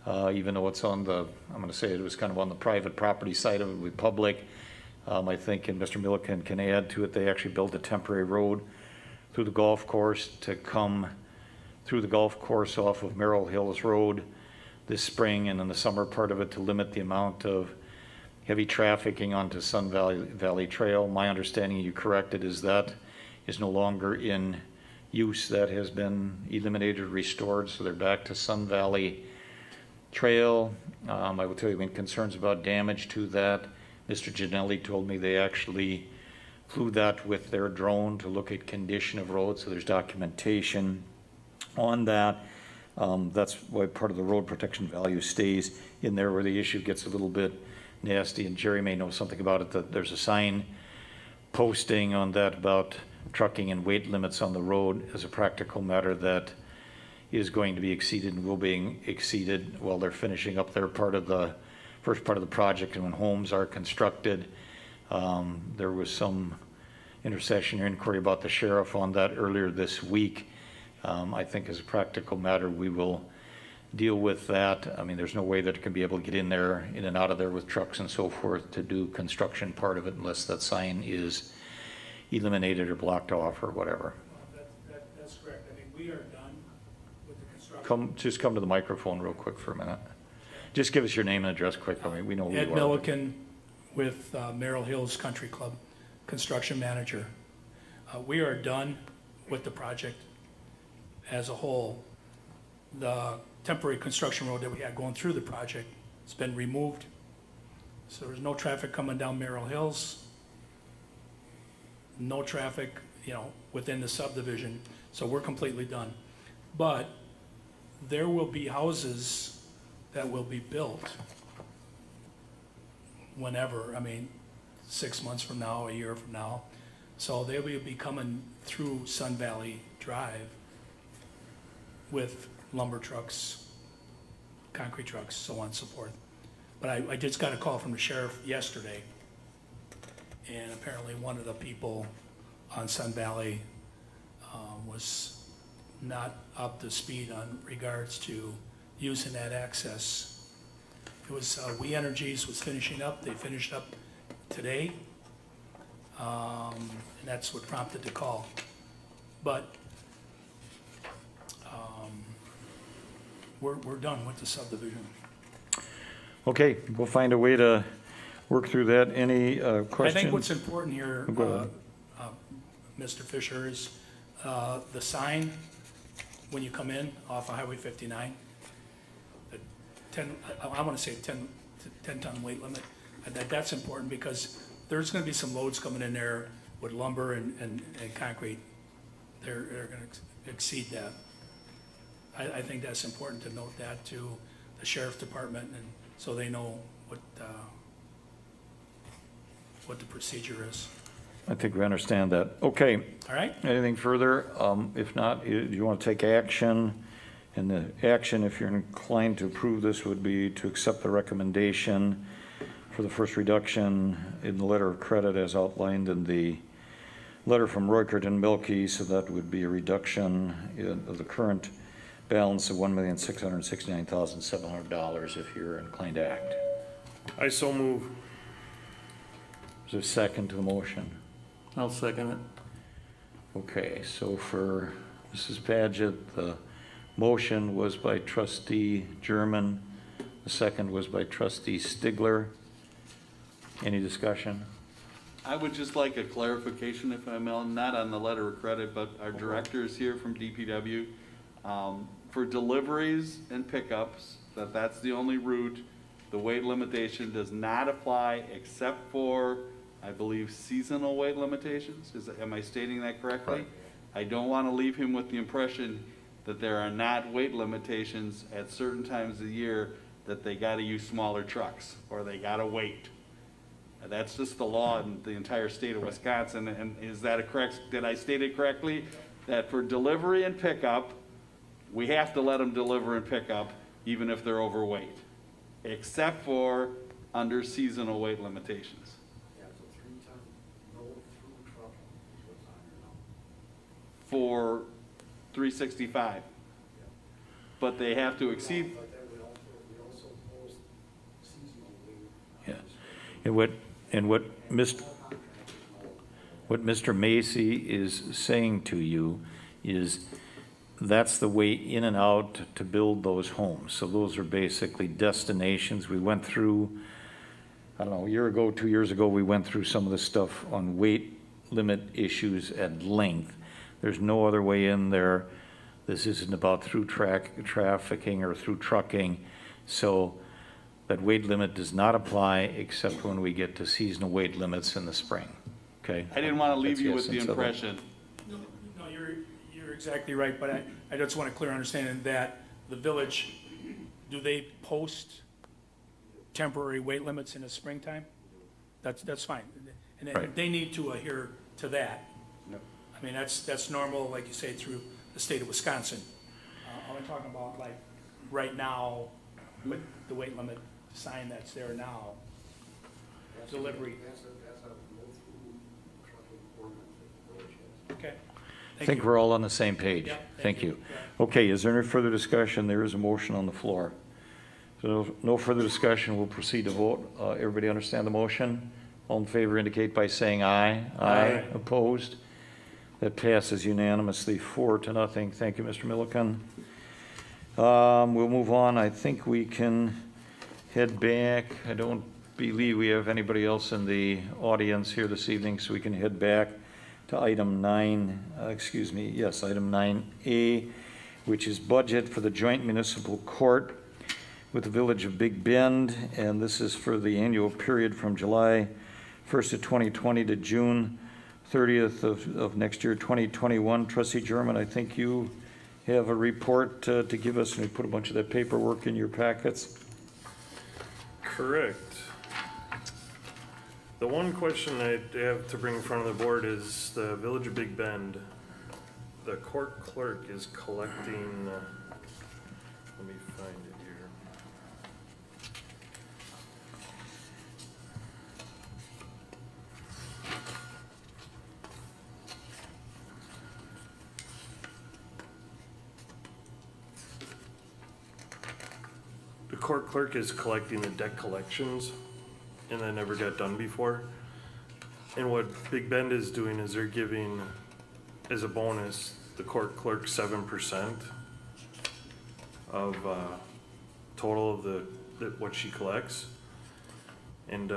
even though it's on the, I'm going to say it was kind of on the private property side of it, with public. I think, and Mr. Milliken can add to it, they actually built a temporary road through the golf course to come through the golf course off of Merrill Hills Road this spring, and in the summer part of it to limit the amount of heavy trafficking onto Sun Valley Trail. My understanding, you corrected, is that is no longer in use. That has been eliminated, restored, so they're back to Sun Valley Trail. I will tell you, when concerns about damage to that, Mr. Ginelli told me they actually flew that with their drone to look at condition of roads, so there's documentation on that. That's why part of the road protection value stays in there, where the issue gets a little bit nasty, and Jerry may know something about it, that there's a sign posting on that about trucking and weight limits on the road as a practical matter that is going to be exceeded and will be exceeded while they're finishing up their part of the first part of the project, and when homes are constructed. There was some intercession or inquiry about the sheriff on that earlier this week. I think as a practical matter, we will deal with that. I mean, there's no way that it can be able to get in there, in and out of there with trucks and so forth to do construction part of it unless that sign is eliminated or blocked off or whatever. That's correct. I mean, we are done with the construction. Just come to the microphone real quick for a minute. Just give us your name and address quick. I mean, we know who you are. Ed Milliken with Merrill Hills Country Club, construction manager. We are done with the project as a whole. The temporary construction road that we had going through the project has been removed. So there's no traffic coming down Merrill Hills. No traffic, within the subdivision. So we're completely done. But there will be houses that will be built whenever, 6 months from now, a year from now. So they will be coming through Sun Valley Drive with lumber trucks, concrete trucks, so on and so forth. But I just got a call from the sheriff yesterday, and apparently one of the people on Sun Valley was not up to speed on regards to using that access. It was We Energies was finishing up. They finished up today, and that's what prompted the call. But we're done with the subdivision. Okay, we'll find a way to work through that. Any questions? I think what's important here, Go ahead. Mr. Fisher, is the sign when you come in off of Highway 59. I want to say 10-ton weight limit. That's important because there's going to be some loads coming in there with lumber and concrete. They're going to exceed that. I think that's important to note that to the sheriff's department, and so they know what the procedure is. I think we understand that. Okay. All right? Anything further? If not, you want to take action? And the action, if you're inclined to approve this, would be to accept the recommendation for the first reduction in the letter of credit as outlined in the letter from Roykert and Milky. So that would be a reduction of the current balance of $1,669,700 if you're inclined to act. I so move. Is there a second to the motion? I'll second it. Okay, so for Mrs. Paget, the motion was by trustee German. The second was by trustee Stigler. Any discussion? I would just like a clarification, if I may, not on the letter of credit, but our director is here from DPW. For deliveries and pickups, that's the only route. The weight limitation does not apply except for, I believe, seasonal weight limitations. Am I stating that correctly? Right. I don't want to leave him with the impression that there are not weight limitations at certain times of the year, that they got to use smaller trucks or they got to wait. That's just the law in the entire state of Wisconsin. And is that correct? Did I state it correctly? that for delivery and pickup, we have to let them deliver and pick up even if they're overweight, except for under seasonal weight limitations. Yeah, so 3-ton, no through trucking is what's on here now. For 365. But they have to exceed, But then we also post seasonally. Yeah. And what Mr. Macy is saying to you is that's the way in and out to build those homes. So those are basically destinations. We went through, I don't know, a year ago, 2 years ago, we went through some of the stuff on weight limit issues at length. There's no other way in there. This isn't about through trafficking or through trucking. So that weight limit does not apply except when we get to seasonal weight limits in the spring, okay? I didn't want to leave That's you the with the essence of it. impression. No, you're exactly right, but I just want a clear understanding that the village, do they post temporary weight limits in the springtime? That's fine. And then Right. they need to adhere to that. I mean, that's normal, like you say, through the state of Wisconsin. I'm talking about like right now with the weight limit sign that's there now. Delivery. That's a no-through trucking ordinance that the village has. Okay. I think we're all on the same page. Yeah, Thank you. Okay, is there any further discussion? There is a motion on the floor. So no further discussion, we'll proceed to vote. Everybody understand the motion? All in favor indicate by saying aye. Aye. Opposed? That passes unanimously 4-0. Thank you, Mr. Milliken. We'll move on. I think we can head back. I don't believe we have anybody else in the audience here this evening, so we can head back to item 9, item 9A, which is budget for the joint municipal court with the Village of Big Bend, and this is for the annual period from July 1st of 2020 to June 30th of next year, 2021. Trustee German, I think you have a report to give us, and we put a bunch of that paperwork in your packets. Correct. The one question I have to bring in front of the board is the Village of Big Bend. The court clerk is collecting, let me find it here. The court clerk is collecting the debt collections, and that never got done before. And what Big Bend is doing is they're giving, as a bonus, the court clerk 7% of total of what she collects. And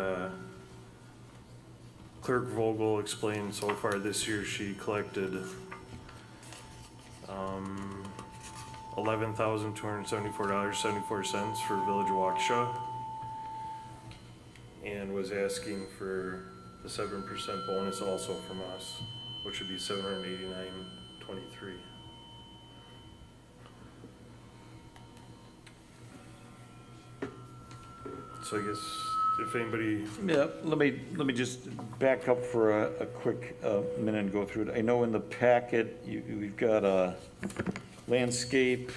Clerk Vogel explained so far this year she collected $11,274.74 for Village of Waukesha, and was asking for the 7% bonus also from us, which would be $789.23. So I guess if anybody, Yeah, let me just back up for a quick minute and go through it. I know in the packet, we've got a landscape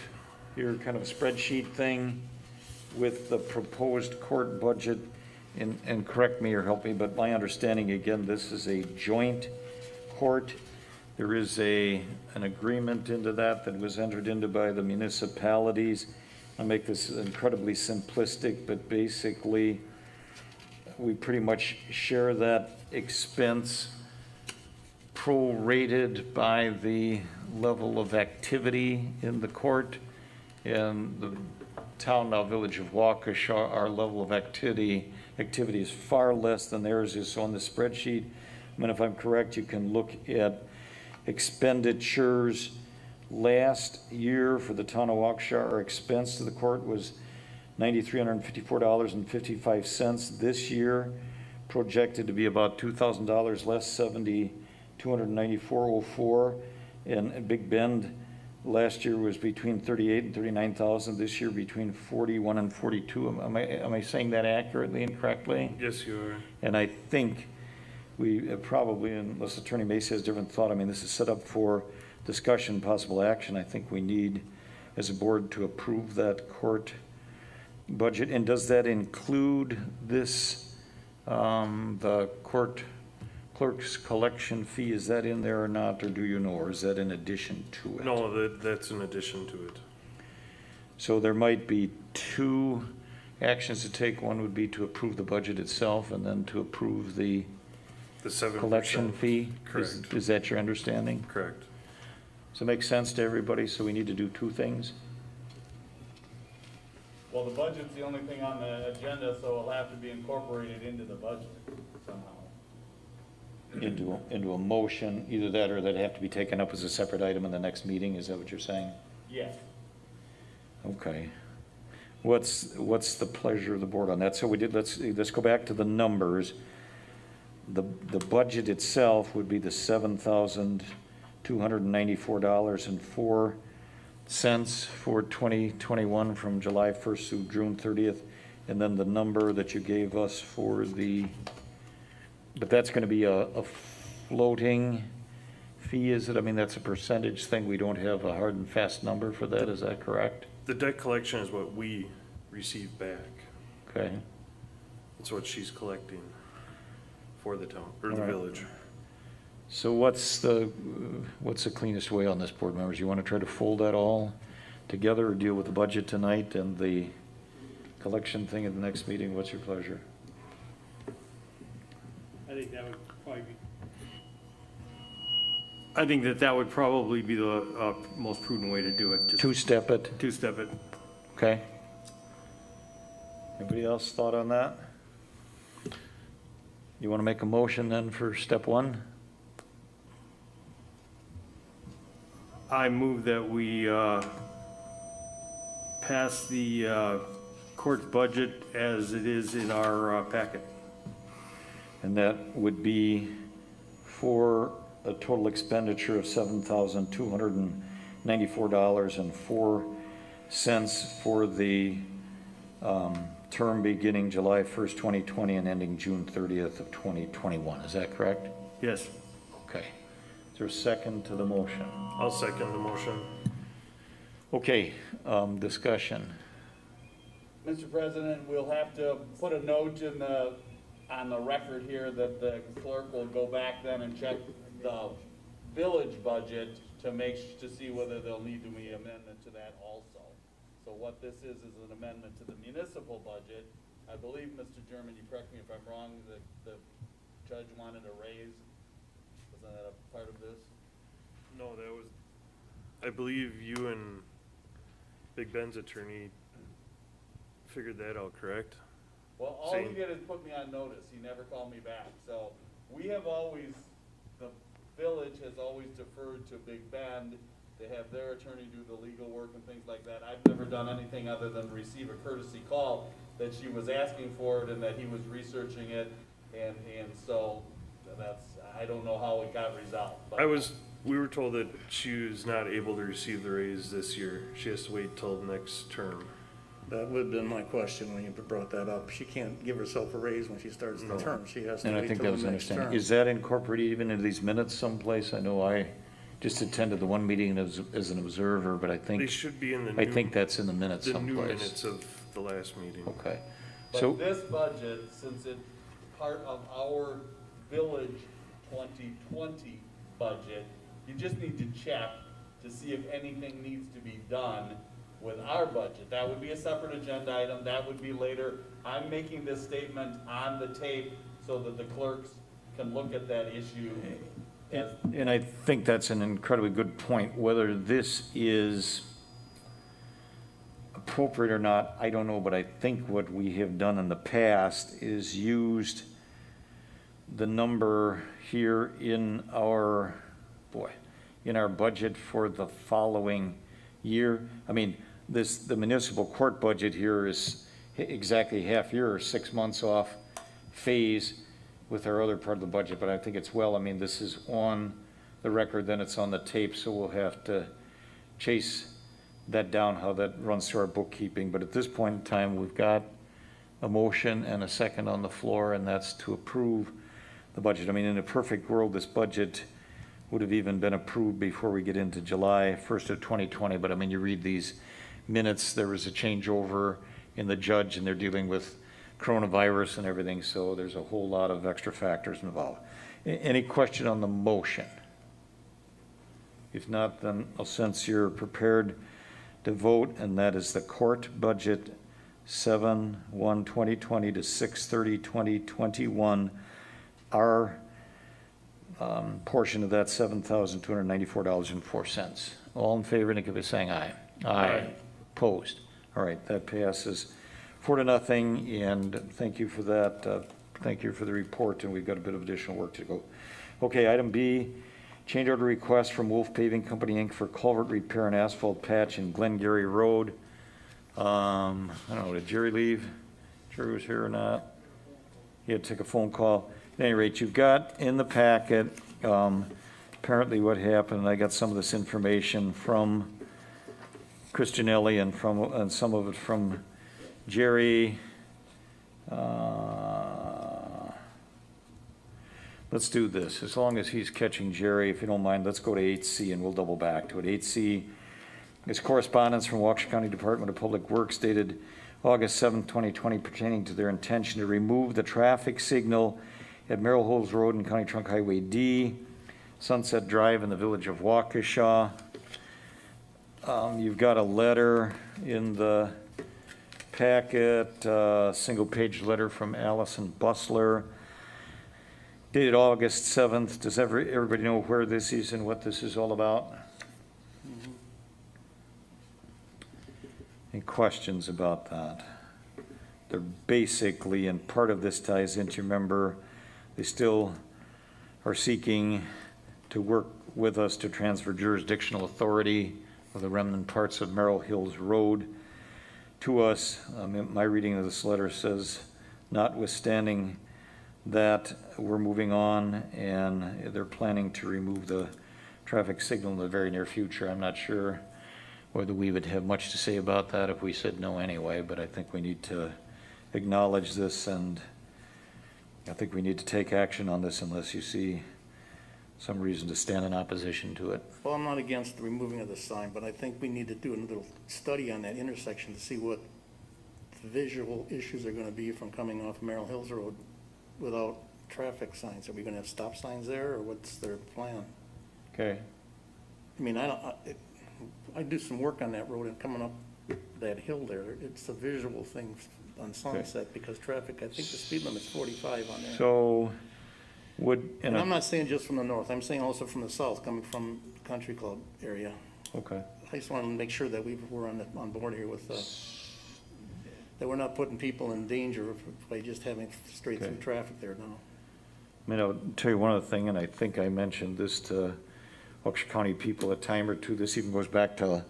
here, kind of a spreadsheet thing with the proposed court budget, and correct me or help me, but my understanding, again, this is a joint court. There is an agreement into that was entered into by the municipalities. I'll make this incredibly simplistic, but basically, we pretty much share that expense prorated by the level of activity in the court. And the town, now Village of Waukesha, our level of activity is far less than theirs is. So on the spreadsheet, I mean, if I'm correct, you can look at expenditures. Last year for the town of Waukesha, our expense to the court was $9,354.55. This year, projected to be about $2,000 less, $7,294.04. And Big Bend last year was between $38,000 and $39,000. This year, between $41,000 and $42,000. Am I saying that accurately and correctly? yes, you are. And I think we probably, unless Attorney Macy has a different thought, I mean, this is set up for discussion, possible action, I think we need, as a board, to approve that court budget. And does that include this, the court clerk's collection fee? Is that in there or not, or do you know, or is that in addition to it? No, that's in addition to it. So there might be two actions to take. One would be to approve the budget itself, and then to approve the The 7%. collection fee? Correct. Is that your understanding? Correct. Does it make sense to everybody? So we need to do two things? Well, the budget's the only thing on the agenda, so it'll have to be incorporated into the budget somehow. Into a motion, either that or that'd have to be taken up as a separate item in the next meeting? Is that what you're saying? Yes. Okay. What's the pleasure of the board on that? So we did, let's go back to the numbers. The budget itself would be the $7,294.04 for 2021 from July 1st through June 30th. And then the number that you gave us for but that's going to be a floating fee, is it? I mean, that's a percentage thing. We don't have a hard and fast number for that. Is that correct? The debt collection is what we receive back. Okay. It's what she's collecting for the town, or the All right. village. So what's the cleanest way on this, board members? You want to try to fold that all together or deal with the budget tonight and the collection thing at the next meeting? What's your pleasure? I think that would probably be the most prudent way to do it. Just Two-step it, two-step it. okay? Anybody else thought on that? You want to make a motion then for step one? I move that we pass the court's budget as it is in our packet. And that would be for a total expenditure of $7,294.04 for the term beginning July 1st, 2020 and ending June 30th of 2021. Is that correct? Yes. Okay. Is there a second to the motion? I'll second the motion. Okay, discussion. Mr. President, we'll have to put a note on the record here that the clerk will go back then and check the village budget to see whether there'll need to be amendment to that also. So what this is an amendment to the municipal budget. I believe, Mr. German, you correct me if I'm wrong, the judge wanted a raise. Wasn't that a part of this? No, that was, I believe you and Big Ben's attorney figured that out, correct? Well, all he Same. did is put me on notice. He never called me back. So we have always, the village has always deferred to Big Bend. They have their attorney do the legal work and things like that. I've never done anything other than receive a courtesy call that she was asking for it and that he was researching it. And so I don't know how it got resolved. But We were told that she was not able to receive the raise this year. She has to wait till next term. That would have been my question when you brought that up. She can't give herself a raise when she starts the No. term. She has to And I wait think that till was the next understanding. term. Is that incorporated even into these minutes someplace? I know I just attended the one meeting as an observer, but I They think, should be in the I new, think that's in the minutes the new someplace. minutes of the last meeting. Okay. But So, this budget, since it's part of our village 2020 budget, you just need to check to see if anything needs to be done with our budget. That would be a separate agenda item. That would be later. I'm making this statement on the tape so that the clerks can look at that issue. and I think that's an incredibly good point. Whether this is appropriate or not, I don't know, but I think what we have done in the past is used the number here in our budget for the following year. I mean, the municipal court budget here is exactly half year or 6 months off phase with our other part of the budget, but I think it's this is on the record, then it's on the tape, so we'll have to chase that down, how that runs through our bookkeeping. But at this point in time, we've got a motion and a second on the floor, and that's to approve the budget. I mean, in a perfect world, this budget would have even been approved before we get into July 1st of 2020. But I mean, you read these minutes, there was a changeover in the judge and they're dealing with coronavirus and everything. So there's a whole lot of extra factors involved. Any question on the motion? If not, then I'll sense you're prepared to vote, and that is the court budget 7/1/2020 to 6/30/2021. Our portion of that $7,294.04. All in favor, indicate by saying aye. Aye. Opposed? All right, that passes 4-0, and thank you for that. Thank you for the report, and we've got a bit of additional work to go. Okay, item B, change order request from Wolf Paving Company, Inc. for culvert repair and asphalt patch in Glengarry Road. I don't know, did Jerry leave? Jerry was here or not? He had to take a phone call. At any rate, you've got in the packet, apparently what happened, I got some of this information from Christianelli and some of it from Jerry. Let's do this. As long as he's catching Jerry, if you don't mind, let's go to 8C and we'll double back to it. 8C is correspondence from Waukesha County Department of Public Works dated August 7, 2020, pertaining to their intention to remove the traffic signal at Merrill Hills Road and County Trunk Highway D, Sunset Drive in the village of Waukesha. You've got a letter in the packet, single-page letter from Allison Busler, dated August 7th. Does everybody know where this is and what this is all about? Mm-hmm. Any questions about that? They're basically, and part of this ties into, remember, they still are seeking to work with us to transfer jurisdictional authority of the remnant parts of Merrill Hills Road to us. My reading of this letter says, notwithstanding that, we're moving on and they're planning to remove the traffic signal in the very near future. I'm not sure whether we would have much to say about that if we said no anyway, but I think we need to acknowledge this, and I think we need to take action on this unless you see some reason to stand in opposition to it. Well, I'm not against the removing of the sign, but I think we need to do a little study on that intersection to see what the visual issues are gonna be from coming off Merrill Hills Road without traffic signs. Are we gonna have stop signs there, or what's their plan? Okay. I mean, I do some work on that road and coming up that hill there. It's a visual thing on Sunset because traffic, I think the speed limit's 45 on there. So and I'm not saying just from the north, I'm saying also from the south, coming from Country Club area. Okay. I just want to make sure that we're on board here with, that we're not putting people in danger by just having straight through traffic there now. I mean, I'll tell you one other thing, and I think I mentioned this to Waukesha County people a time or two. This even goes back to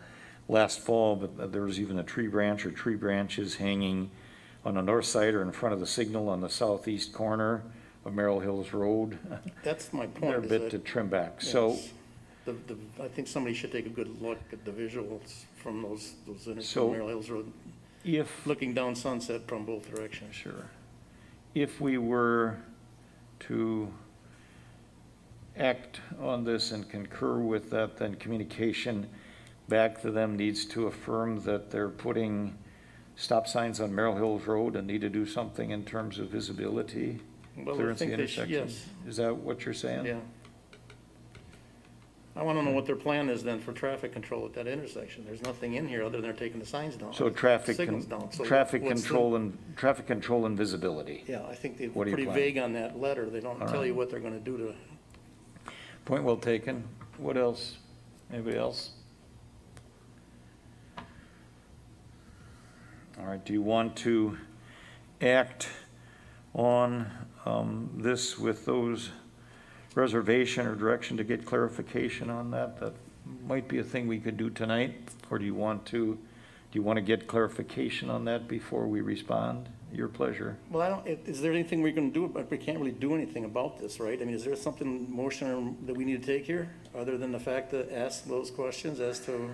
last fall, but there was even a tree branch or tree branches hanging on the north side or in front of the signal on the southeast corner of Merrill Hills Road. That's my point. They're a bit to trim back. Yes. So I think somebody should take a good look at the visuals from those so Merrill Hills Road. If looking down Sunset from both directions. Sure. If we were to act on this and concur with that, then communication back to them needs to affirm that they're putting stop signs on Merrill Hills Road and need to do something in terms of visibility, clearance the intersection. Yes. Is that what you're saying? Yeah. I want to know what their plan is then for traffic control at that intersection. There's nothing in here other than they're taking the signs down. So traffic control and visibility. Yeah, I think they're pretty vague on that letter. They don't tell you what they're going to do to. Point well taken. What else? Anybody else? All right, do you want to act on this with those reservation or direction to get clarification on that? That might be a thing we could do tonight, or do you want to get clarification on that before we respond? Your pleasure. Well, is there anything we can do? But we can't really do anything about this, right? I mean, is there something motion that we need to take here other than the fact to ask those questions as to?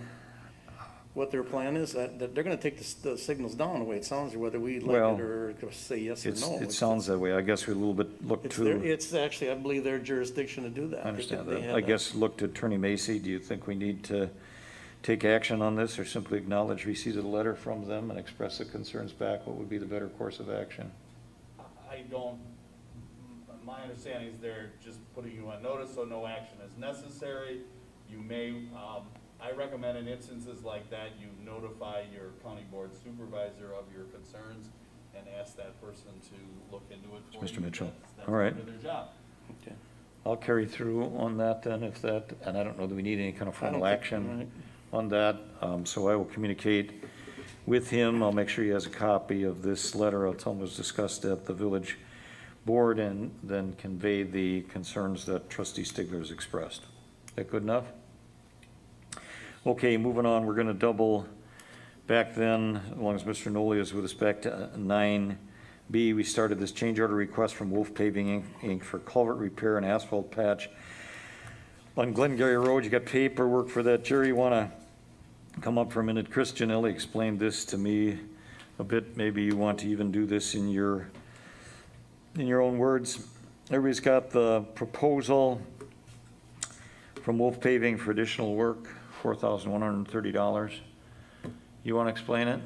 what their plan is? That they're gonna take the signals down the way it sounds, whether we like Well, it or say yes or no. It sounds that way. I guess we a little bit look It's to, it's actually, I believe, their jurisdiction to do that. I understand They that. have I guess look to Attorney Macy. Do you think we need to take action on this or simply acknowledge receipt of the letter from them and express the concerns back? What would be the better course of action? I don't, my understanding is they're just putting you on notice, so no action is necessary. You may, I recommend in instances like that, you notify your county board supervisor of your concerns and ask that person to look into it for you. Mr. Mitchell. That's All right. part of their job. Okay. I'll carry through on that then if that, and I don't know that we need any kind of I don't formal think- action right. on that. So I will communicate with him. I'll make sure he has a copy of this letter. I'll tell him it was discussed at the village board and then convey the concerns that trustee Stigler has expressed. Is that good enough? Okay, moving on, we're gonna double back then, as long as Mr. Noli is with us, back to 9B. We started this change order request from Wolf Paving Inc. for culvert repair and asphalt patch on Glengarry Road. You got paperwork for that. Jerry, you wanna come up for a minute? Chris Janelli explained this to me a bit. Maybe you want to even do this in your own words. Everybody's got the proposal from Wolf Paving for additional work, $4,130. You want to explain it?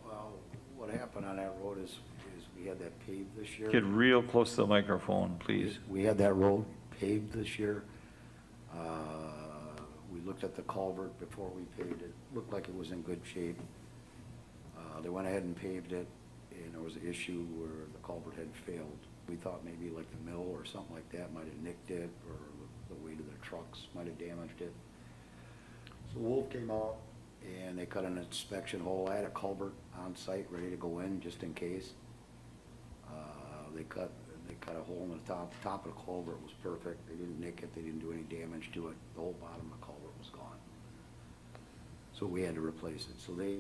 Well, what happened on that road is we had that paved this year. Get real close to the microphone, please. We had that road paved this year. We looked at the culvert before we paved it. Looked like it was in good shape. They went ahead and paved it, and there was an issue where the culvert had failed. We thought maybe like the mill or something like that might have nicked it, or the weight of the trucks might have damaged it. So Wolf came out and they cut an inspection hole. I had a culvert on site ready to go in just in case. They cut a hole in the top of the culvert was perfect. They didn't nick it, they didn't do any damage to it. The whole bottom of the culvert was gone. So we had to replace it. So they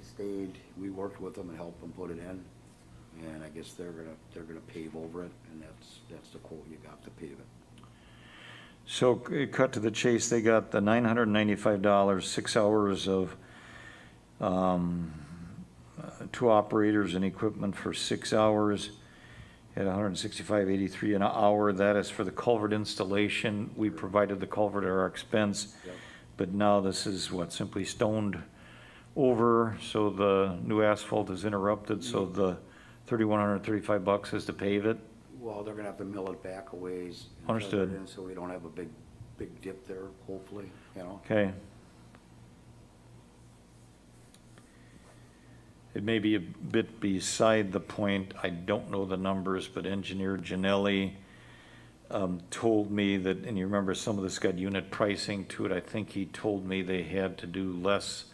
stayed, we worked with them and helped them put it in. And I guess they're gonna pave over it, and that's the quote you got to pave it. So cut to the chase, they got the $995, 6 hours of two operators and equipment for 6 hours at $165.83 an hour. That is for the culvert installation. We provided the culvert at our expense. Yep. But now this is what, simply stoned over, so the new asphalt is interrupted, so the $3,135 is to pave it. Well, they're gonna have to mill it back a ways. and Understood. fill it in So we don't have a big dip there, hopefully, you know? Okay. It may be a bit beside the point. I don't know the numbers, but engineer Janelli told me that, and you remember some of this got unit pricing to it. I think he told me they had to do less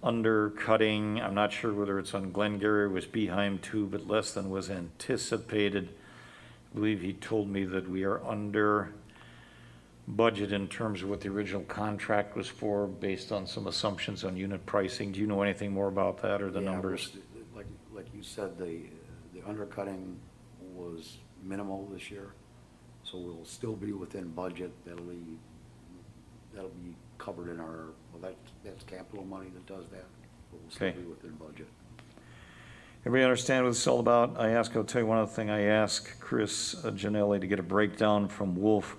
undercutting. I'm not sure whether it's on Glengarry or was Beheim too, but less than was anticipated. I believe he told me that we are under budget in terms of what the original contract was for, based on some assumptions on unit pricing. Do you know anything more about that or the Yeah, numbers? Like you said, the undercutting was minimal this year, so we'll still be within budget. That'll be covered in our, well, that's capital money that does that, but we'll still Okay. be within budget. Everybody understand what this is all about? I'll tell you one other thing. I asked Chris Janelli to get a breakdown from Wolf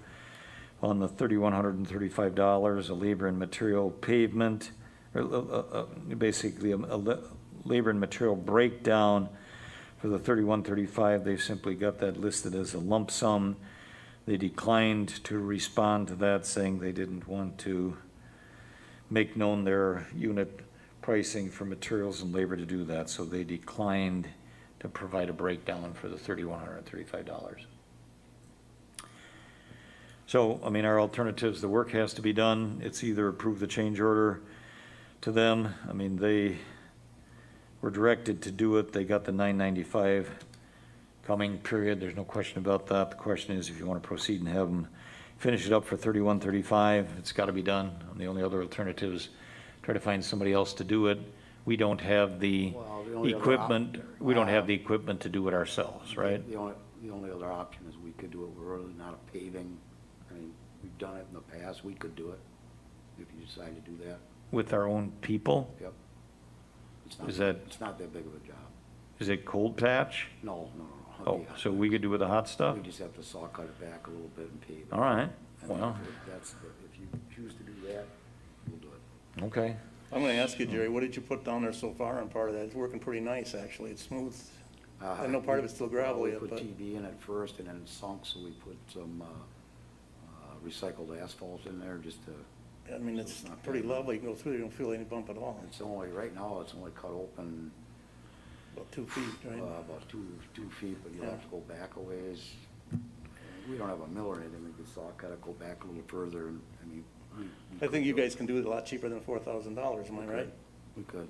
on the $3,135, a labor and material pavement, or basically a labor and material breakdown for the $3,135. They've simply got that listed as a lump sum. They declined to respond to that, saying they didn't want to make known their unit pricing for materials and labor to do that, so they declined to provide a breakdown for the $3,135. So, I mean, our alternatives, the work has to be done. It's either approve the change order to them. I mean, they were directed to do it. They got the $995 coming, period. There's no question about that. The question is if you want to proceed and have them finish it up for $3,135, it's got to be done. And the only other alternative is try to find somebody else to do it. We don't have the Well, the only other equipment. We don't have the equipment to do it ourselves, right? The only other option is we could do it. We're really not a paving. I mean, we've done it in the past. We could do it if you decide to do that. with our own people? Yep. It's not- Is that- It's not that big of a job. Is it cold patch? No. Oh, so we could do with the hot stuff? We just have to saw cut it back a little bit and pave it. All right, And well, if you choose to do that, we'll do it. okay. I'm gonna ask you, Jerry, what did you put down there so far on part of that? It's working pretty nice, actually. It's smooth. I know part of it's still gravel We yet, put but TB in it first and then it sunk, so we put some recycled asphalt in there just to, I mean, so it's it's not pretty bad. level. You can go through, you don't feel any bump at all. it's only, right now, it's only cut open About 2 feet, right? about 2 feet, but you'll Yeah. have to go back a ways. We don't have a mill or anything, we could saw cut it, go back a little further, and, I mean, we I think you could do guys can do it a lot cheaper than $4,000, am I right? We could.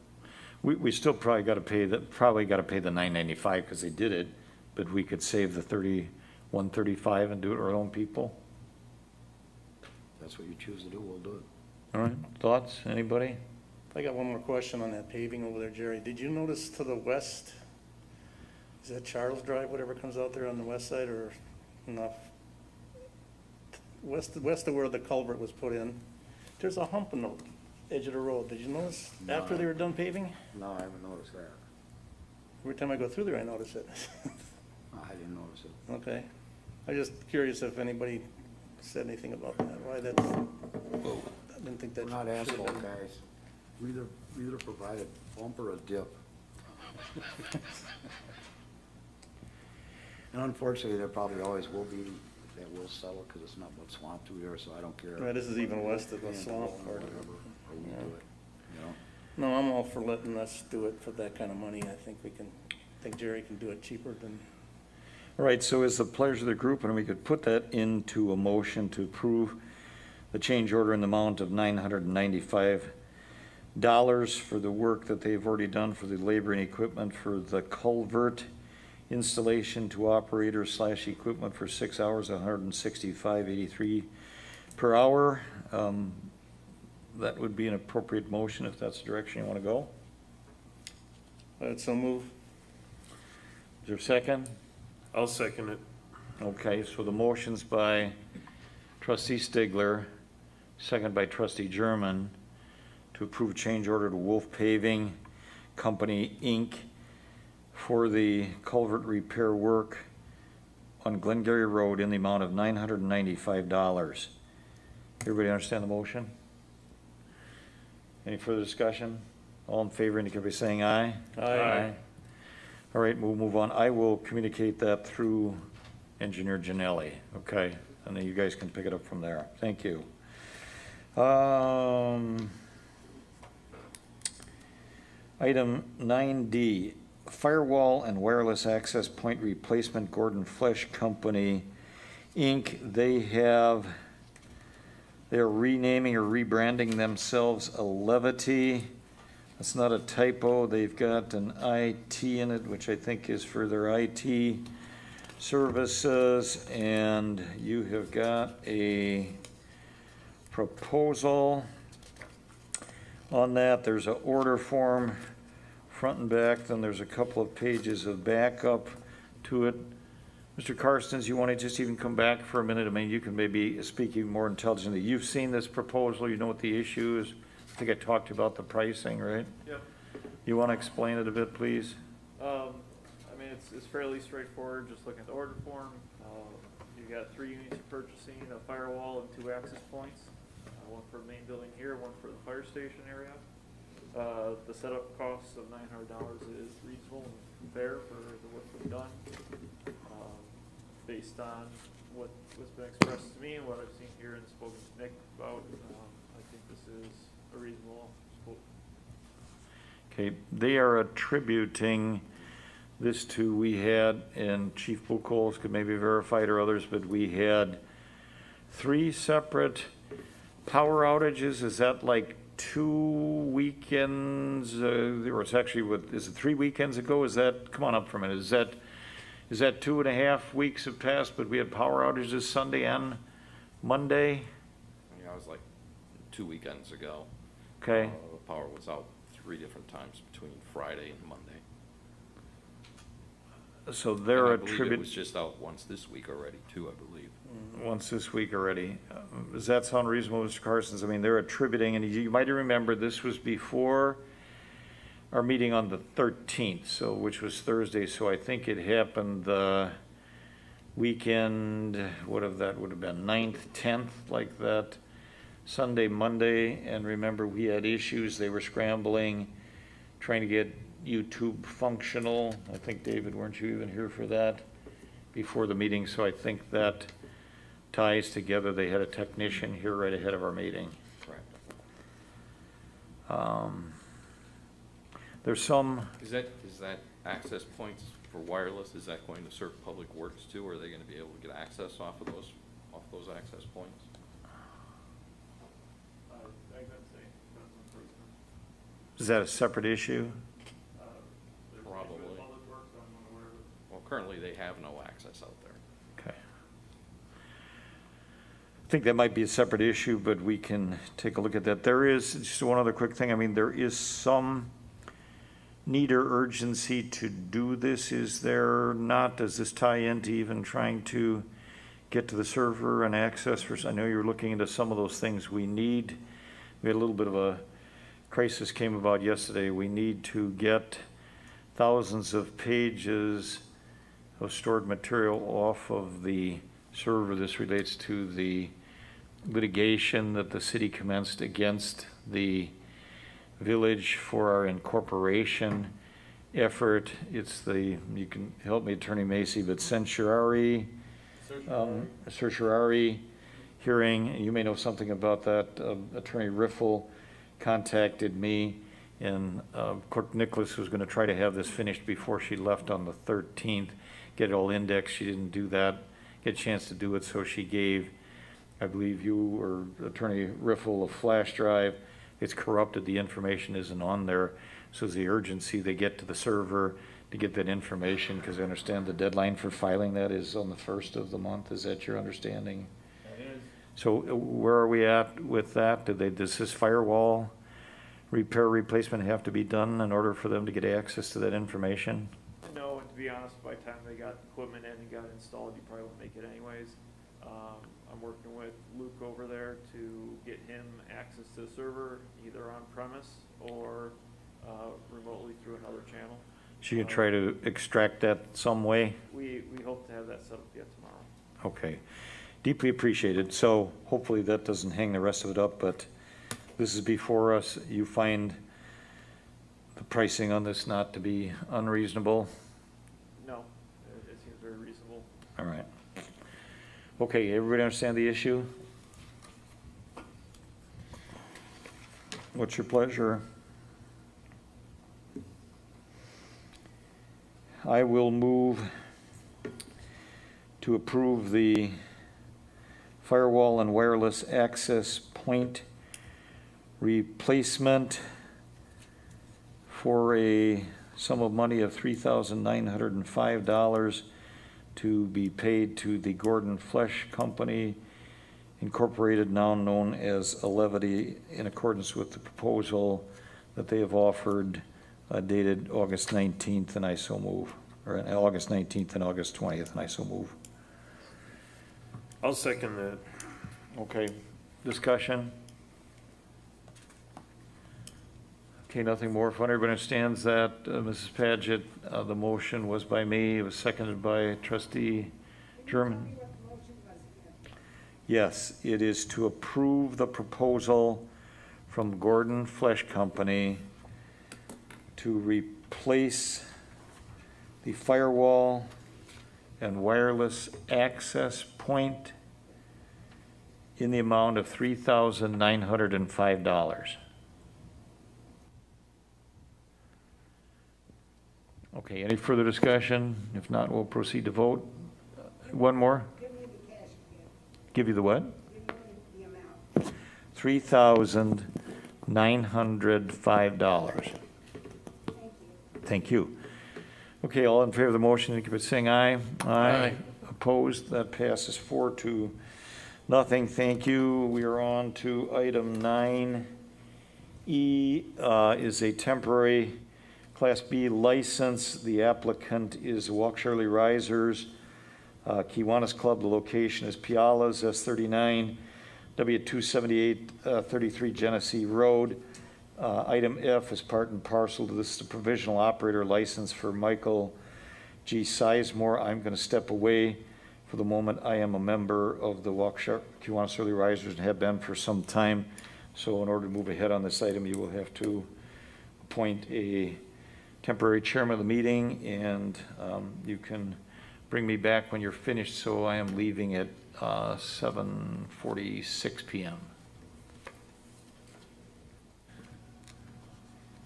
We still probably gotta pay the $9.95 because they did it, but we could save the $135 and do it our own people. If that's what you choose to do, we'll do it. All right, thoughts, anybody? I got one more question on that paving over there, Jerry. Did you notice to the west, is that Charles Drive, whatever comes out there on the west side, or enough? West of where the culvert was put in, there's a hump in the edge of the road. Did you notice No. after they were done paving? No, I haven't noticed that. Every time I go through there, I notice it. I didn't notice it. Okay. I'm just curious if anybody said anything about that, why that's, I didn't think that. We're not should've asphalt been- guys. We either provide a bump or a dip. And unfortunately, there probably always will be, that will settle, because it's not but swamp through there, so I don't care. Right, this is even west of the And swamp or part. whatever, or we do it, you know? No, I'm all for letting us do it for that kind of money. I think I think Jerry can do it cheaper than, All right, so is the pleasure of the group, and we could put that into a motion to approve the change order in the amount of $995 for the work that they've already done for the labor and equipment for the culvert installation to operator/equipment for 6 hours, $165.83 per hour. That would be an appropriate motion if that's the direction you want to go. so move. Is there a second? I'll second it. Okay, so the motion's by trustee Stigler, second by trustee German, to approve change order to Wolf Paving Company, Inc. for the culvert repair work on Glengarry Road in the amount of $995. Everybody understand the motion? Any further discussion? All in favor indicate by saying aye. Aye. All right, we'll move on. I will communicate that through Engineer Janelli, okay? And then you guys can pick it up from there. Thank you. Item 9D, firewall and wireless access point replacement, Gordon Flesh Company, Inc. They're renaming or rebranding themselves Levity. That's not a typo. They've got an IT in it, which I think is for their IT services, and you have got a proposal on that. There's an order form front and back, then there's a couple of pages of backup to it. Mr. Karstens, you want to just even come back for a minute? I mean, you can maybe speak even more intelligently. You've seen this proposal, you know what the issue is. I think I talked to you about the pricing, right? Yep. You want to explain it a bit, please? I mean, it's fairly straightforward, just looking at the order form. You've got 3 units you're purchasing, a firewall and 2 access points. One for the main building here, one for the fire station area. The setup cost of $900 is reasonable and fair for the work we've done. Based on what's been expressed to me and what I've seen here and spoken to Nick about, I think this is a reasonable quote. Okay, they are attributing this to, we had, and Chief Buchholz could maybe verify it or others, but we had 3 separate power outages. Is that like 2 weekends, or it's actually, is it 3 weekends ago? Is that, come on up for a minute, is that 2.5 weeks have passed, but we had power outages Sunday and Monday? Yeah, it was like 2 weekends ago. Okay, The power was out 3 different times between Friday and Monday. So And they're I believe it was attributing, just out once this week already too, I believe. once this week already. Does that sound reasonable, Mr. Carsons? I mean, they're attributing, and you might remember, this was before our meeting on the 13th, so, which was Thursday, so I think it happened the weekend, would have been 9th, 10th, like that, Sunday, Monday, and remember, we had issues, they were scrambling, trying to get YouTube functional. I think, David, weren't you even here for that before the meeting? So I think that ties together. They had a technician here right ahead of our meeting. Correct. There's some, Is that access points for wireless, is that going to serve Public Works too? Or are they gonna be able to get access off those access points? I gotta say, depends on person. is that a separate issue? There's Probably. Public Works, I'm unaware of it. Well, currently they have no access out there. Okay. I think that might be a separate issue, but we can take a look at that. There is, just one other quick thing, I mean, there is some need or urgency to do this, is there not? Does this tie into even trying to get to the server and access for, I know you're looking into some of those things we need. We had a little bit of a crisis came about yesterday. We need to get thousands of pages of stored material off of the server. This relates to the litigation that the city commenced against the village for our incorporation effort. It's the, you can help me, Attorney Macy, but certiorari hearing. You may know something about that. Attorney Riffle contacted me, and Clerk Nicholas was going to try to have this finished before she left on the 13th, get it all indexed. She didn't do that, get a chance to do it, so she gave, I believe you or Attorney Riffle, a flash drive. It's corrupted, the information isn't on there, so it's the urgency they get to the server to get that information, because I understand the deadline for filing that is on the 1st of the month. Is that your understanding? That is. So where are we at with that? Does this firewall repair replacement have to be done in order for them to get access to that information? No, and to be honest, by the time they got equipment in and got installed, you probably won't make it anyways. I'm working with Luke over there to get him access to the server, either on premise or remotely through another channel. So you can try to extract that some way? We hope to have that set up yet tomorrow. Okay, deeply appreciated. So hopefully that doesn't hang the rest of it up, but this is before us. You find the pricing on this not to be unreasonable? No, it seems very reasonable. All right. Okay, everybody understand the issue? What's your pleasure? I will move to approve the firewall and wireless access point replacement for a sum of money of $3,905 to be paid to the Gordon Flesh Company Incorporated, now known as Alevity, in accordance with the proposal that they have offered dated August 19th, and I so move, or August 19th and August 20th, and I so move. I'll second that. Okay, discussion? Okay, nothing more. If everybody understands that, Mrs. Paget, the motion was by me, it was seconded by Trustee German. Yes, it is to approve the proposal from Gordon Flesh Company to replace the firewall and wireless access point in the amount of $3,905. Okay, any further discussion? If not, we'll proceed to vote. One more? Give you the what? $3,905. Thank you. Okay, all in favor of the motion, indicate by saying aye. Aye. Opposed? That passes 4-0. Thank you. We are on to item 9E, is a temporary Class B license. The applicant is Waukesha Early Risers, Kiwanis Club. The location is Piala's, S39, W278-33 Genesee Road. Item F is part and parcel to this, the provisional operator license for Michael G. Sizemore. I'm going to step away for the moment. I am a member of the Waukesha Kiwanis Early Risers and have been for some time. So in order to move ahead on this item, you will have to appoint a temporary chairman of the meeting, and you can bring me back when you're finished. So I am leaving at 7:46 p.m.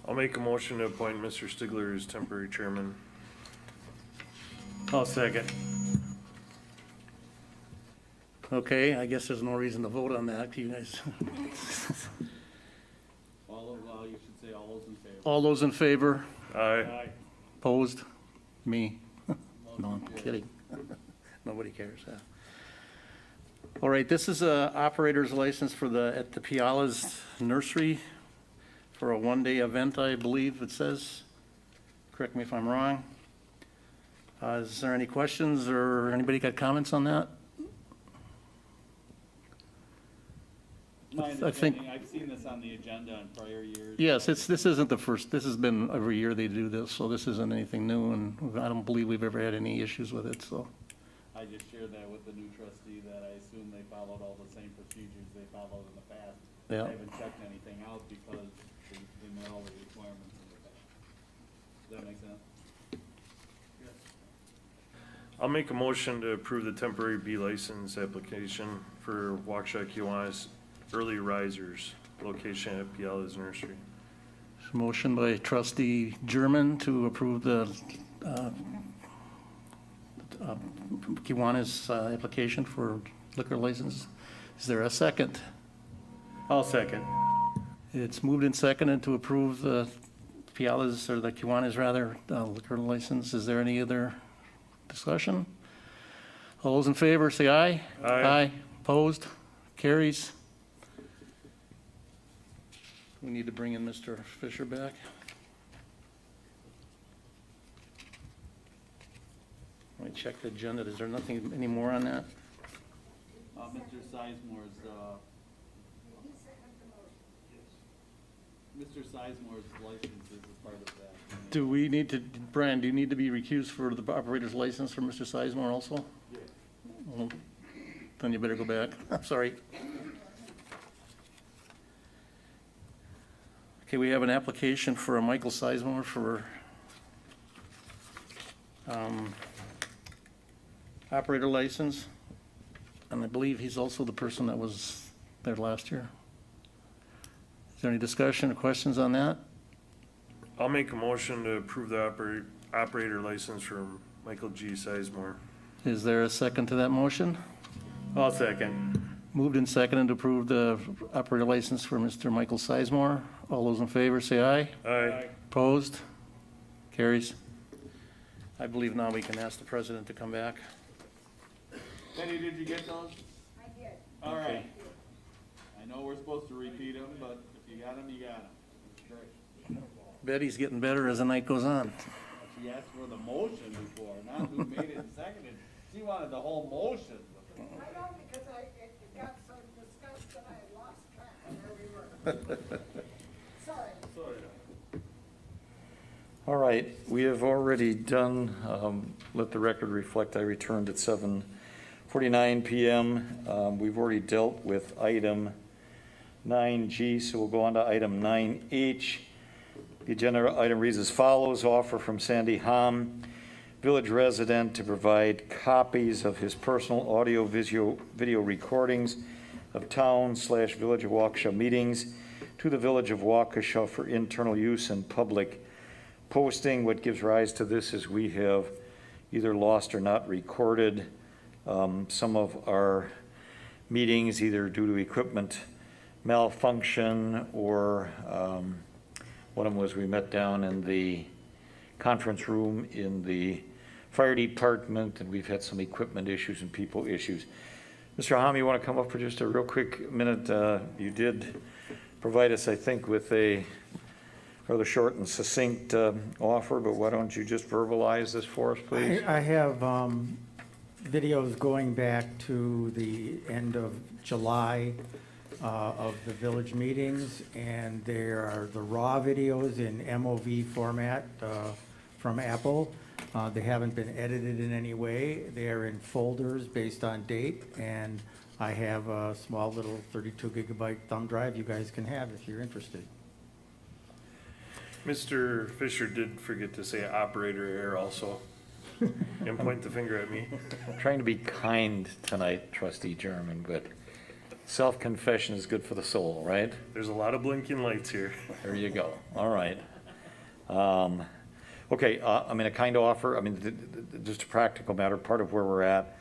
I'll make a motion to appoint Mr. Stigler as temporary chairman. I'll second. Okay, I guess there's no reason to vote on that, you guys. Well, you should say all those in favor. All those in favor? Aye. Opposed? Me? No, I'm kidding. Nobody cares, huh? All right, this is a operator's license for at the Piala's Nursery for a one-day event, I believe it says. Correct me if I'm wrong. Is there any questions or anybody got comments on that? My I think- understanding, I've seen this on the agenda in prior years. Yes, this isn't the first, this has been every year they do this, so this isn't anything new, and I don't believe we've ever had any issues with it, so. I just shared that with the new trustee, that I assume they followed all the same procedures they followed in the past. Yeah. I haven't checked anything out because they met all the requirements in the past. Does that make sense? I'll make a motion to approve the temporary B license application for Waukesha Kiwanis Early Risers, location at Piala's Nursery. Motion by trustee German to approve the Kiwanis application for liquor license. Is there a second? I'll second. It's moved and seconded to approve the Piala's, or the Kiwanis rather, liquor license. Is there any other discussion? All those in favor, say aye. Aye. Opposed? Carries. We need to bring in Mr. Fisher back. Let me check the agenda. Is there nothing, any more on that? Mr. Sizemore's, Mr. Sizemore's license is a part of that. Do we need to, Brian, do you need to be recused for the operator's license for Mr. Sizemore also? Well, then you better go back. I'm sorry. Okay, we have an application for a Michael Sizemore for operator license. And I believe he's also the person that was there last year. Is there any discussion or questions on that? I'll make a motion to approve the operator license for Michael G. Sizemore. Is there a second to that motion? I'll second. Moved and seconded to approve the operator license for Mr. Michael Sizemore. All those in favor say aye. Aye. Opposed? Carries. I believe now we can ask the president to come back. Penny, did you get those? I did. All right. I know we're supposed to repeat them, but if you got them, you got them. Great. Betty's getting better as the night goes on. She asked for the motion before, not who made it and seconded. She wanted the whole motion. I know, because it got so discussed that I lost track of where we were. Sorry. All right, we have already done, let the record reflect, I returned at 7:49 p.m. We've already dealt with item 9G, so we'll go on to item 9H. The agenda item reads as follows: offer from Sandy Hom, village resident, to provide copies of his personal audio video recordings of town/village of Waukesha meetings to the village of Waukesha for internal use and public posting. What gives rise to this is we have either lost or not recorded some of our meetings, either due to equipment malfunction or one of them was we met down in the conference room in the fire department, and we've had some equipment issues and people issues. Mr. Hom, you want to come up for just a real quick minute? You did provide us, I think, with a rather short and succinct offer, but why don't you just verbalize this for us, please? I have videos going back to the end of July of the village meetings, and there are the raw videos in MOV format from Apple. They haven't been edited in any way. They are in folders based on date, and I have a small little 32 gigabyte thumb drive you guys can have if you're interested. Mr. Fisher did forget to say operator error also, and point the finger at me. I'm trying to be kind tonight, Trustee German, but self-confession is good for the soul, right? There's a lot of blinking lights here. There you go. All right. Okay, I mean, a kind offer, I mean, just a practical matter, part of where we're at,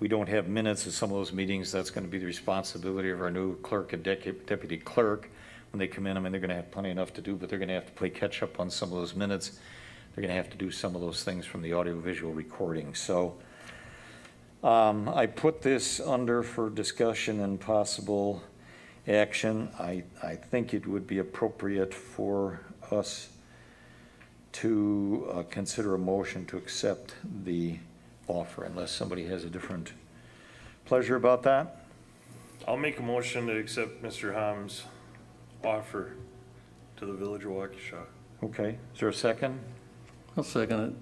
we don't have minutes of some of those meetings. That's going to be the responsibility of our new clerk and deputy clerk when they come in. I mean, they're going to have plenty enough to do, but they're going to have to play catch up on some of those minutes. They're going to have to do some of those things from the audiovisual recording. So I put this under for discussion and possible action. I think it would be appropriate for us to consider a motion to accept the offer, unless somebody has a different pleasure about that. I'll make a motion to accept Mr. Ham's offer to the Village of Waukesha. Okay, is there a second? I'll second it.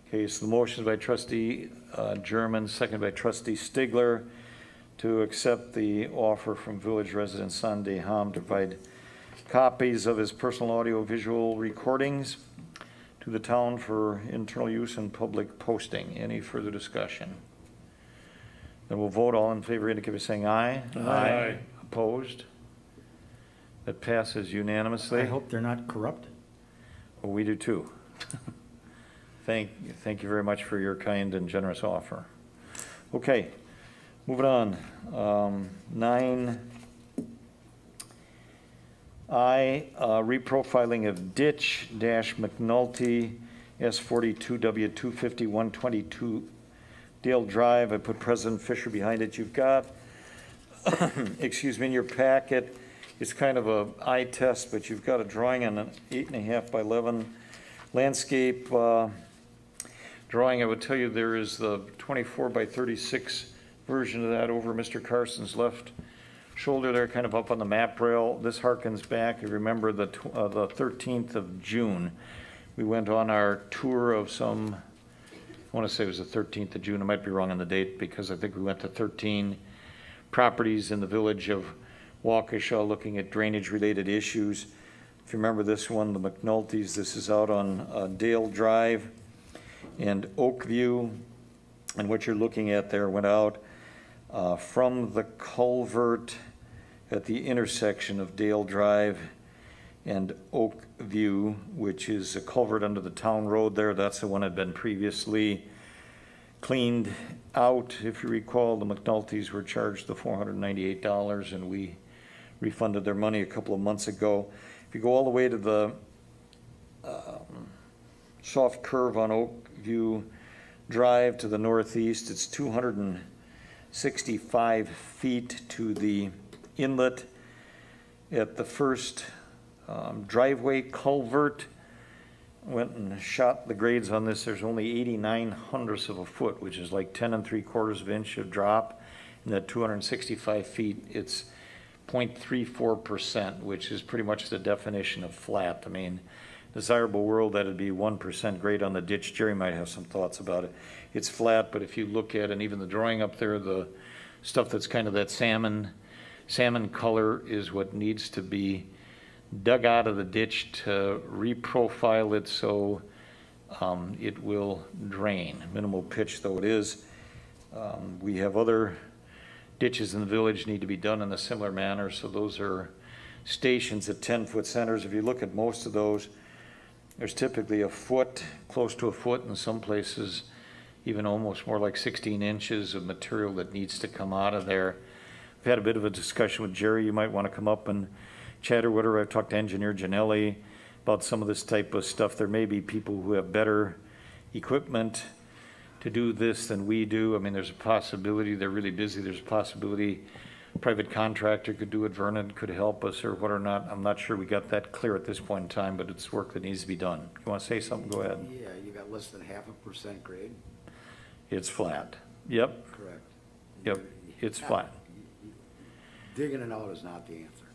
Okay, so the motion is by Trustee German, seconded by Trustee Stigler to accept the offer from Village resident Sanjay Ham to provide copies of his personal audio-visual recordings to the town for internal use and public posting. Any further discussion? Then we'll vote. All in favor indicate by saying aye. Aye. Opposed? That passes unanimously. I hope they're not corrupted. Well, we do too. Thank you very much for your kind and generous offer. Okay, moving on. 9I, reprofiling of ditch dash McNulty S42W250-122 Dale Drive. I put President Fisher behind it. You've got, excuse me, in your packet, it's kind of a eye test, but you've got a drawing on an 8.5 by 11 landscape drawing. I would tell you there is the 24 by 36 version of that over Mr. Carson's left shoulder there, kind of up on the map rail. This harkens back, you remember the 13th of June. We went on our tour of some, I want to say it was the 13th of June. I might be wrong on the date because I think we went to 13 properties in the village of Waukesha looking at drainage-related issues. If you remember this one, the McNulty's, this is out on Dale Drive and Oakview. And what you're looking at there went out from the culvert at the intersection of Dale Drive and Oakview, which is a culvert under the town road there. That's the one that had been previously cleaned out. If you recall, the McNulty's were charged the $498 and we refunded their money a couple of months ago. If you go all the way to the soft curve on Oakview Drive to the northeast, it's 265 feet to the inlet. At the first driveway culvert, went and shot the grades on this. There's only 89 hundredths of a foot, which is like 10 3/4 of an inch of drop. And at 265 feet, it's 0.34%, which is pretty much the definition of flat. I mean, desirable world, that'd be 1% grade on the ditch. Jerry might have some thoughts about it. It's flat, but if you look at, and even the drawing up there, the stuff that's kind of that salmon color is what needs to be dug out of the ditch to reprofile it so it will drain. Minimal pitch though it is. We have other ditches in the village need to be done in a similar manner, so those are stations at 10-foot centers. If you look at most of those, there's typically a foot, close to a foot, in some places even almost more like 16 inches of material that needs to come out of there. I've had a bit of a discussion with Jerry. You might want to come up and chat or whatever. I've talked to Engineer Janelli about some of this type of stuff. There may be people who have better equipment to do this than we do. I mean, there's a possibility, they're really busy, there's a possibility private contractor could do it, Vernon could help us or what or not. I'm not sure we got that clear at this point in time, but it's work that needs to be done. You want to say something? Go ahead. Yeah, you got less than 0.5% grade? It's flat. Yep, Correct. yep, it's flat. Digging it out is not the answer.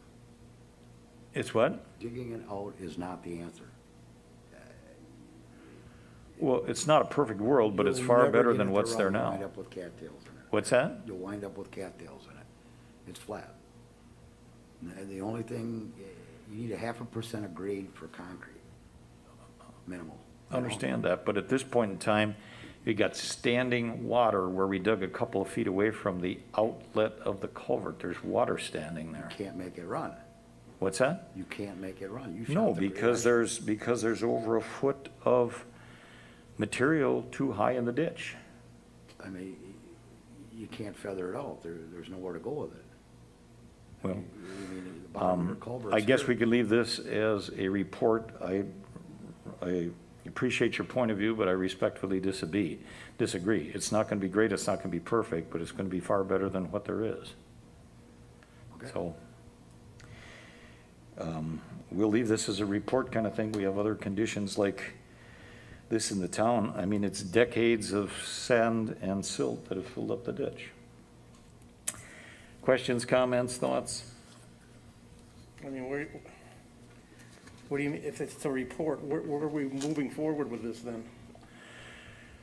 It's what? Digging it out is not the answer. Well, it's not a perfect world, but it's You'll far never better get than it what's to there run. You'll now. wind up with cattails in it. What's that? You'll wind up with cattails in it. It's flat. And the only thing, you need 0.5% of grade for concrete, minimal. I understand that, but at this point in time, you got standing water where we dug a couple of feet away from the outlet of the culvert. There's water standing there. You can't make it run. What's that? You can't make it run. You shot No, the grade. because there's over a foot of material too high in the ditch. I mean, you can't feather it out. There's nowhere to go with it. Well, I mean, the bottom of your culvert's I guess here. we could leave this as a report. I appreciate your point of view, but I respectfully disagree. It's not gonna be great, it's not gonna be perfect, but it's gonna be far better than what there is. Okay. So, we'll leave this as a report kind of thing. We have other conditions like this in the town. I mean, it's decades of sand and silt that have filled up the ditch. Questions, comments, thoughts? I mean, what do you mean, if it's a report, where are we moving forward with this then?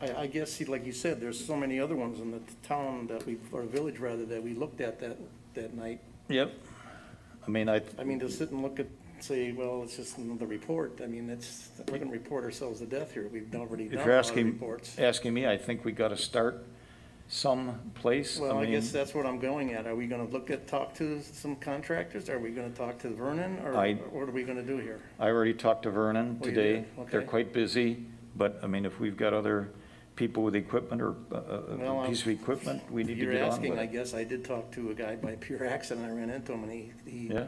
I guess, see, like you said, there's so many other ones in the town that or village rather, that we looked at that night. Yep. I mean, I mean, to sit and look at, say, well, it's just another report, I mean, we're gonna report ourselves to death here, we've already if done a you're lot of reports. asking me, I think we got to start someplace. Well, I mean, guess that's what I'm going at, are we gonna talk to some contractors, are we gonna talk to Vernon, or what are we gonna do here? I already talked to Vernon Oh, you today. did? They're Okay. quite busy, but I mean, if we've got other people with equipment or Well, a piece of equipment, we need to You're get on asking, with I it. guess, I did talk to a guy by pure accident, I ran into him, and Yeah.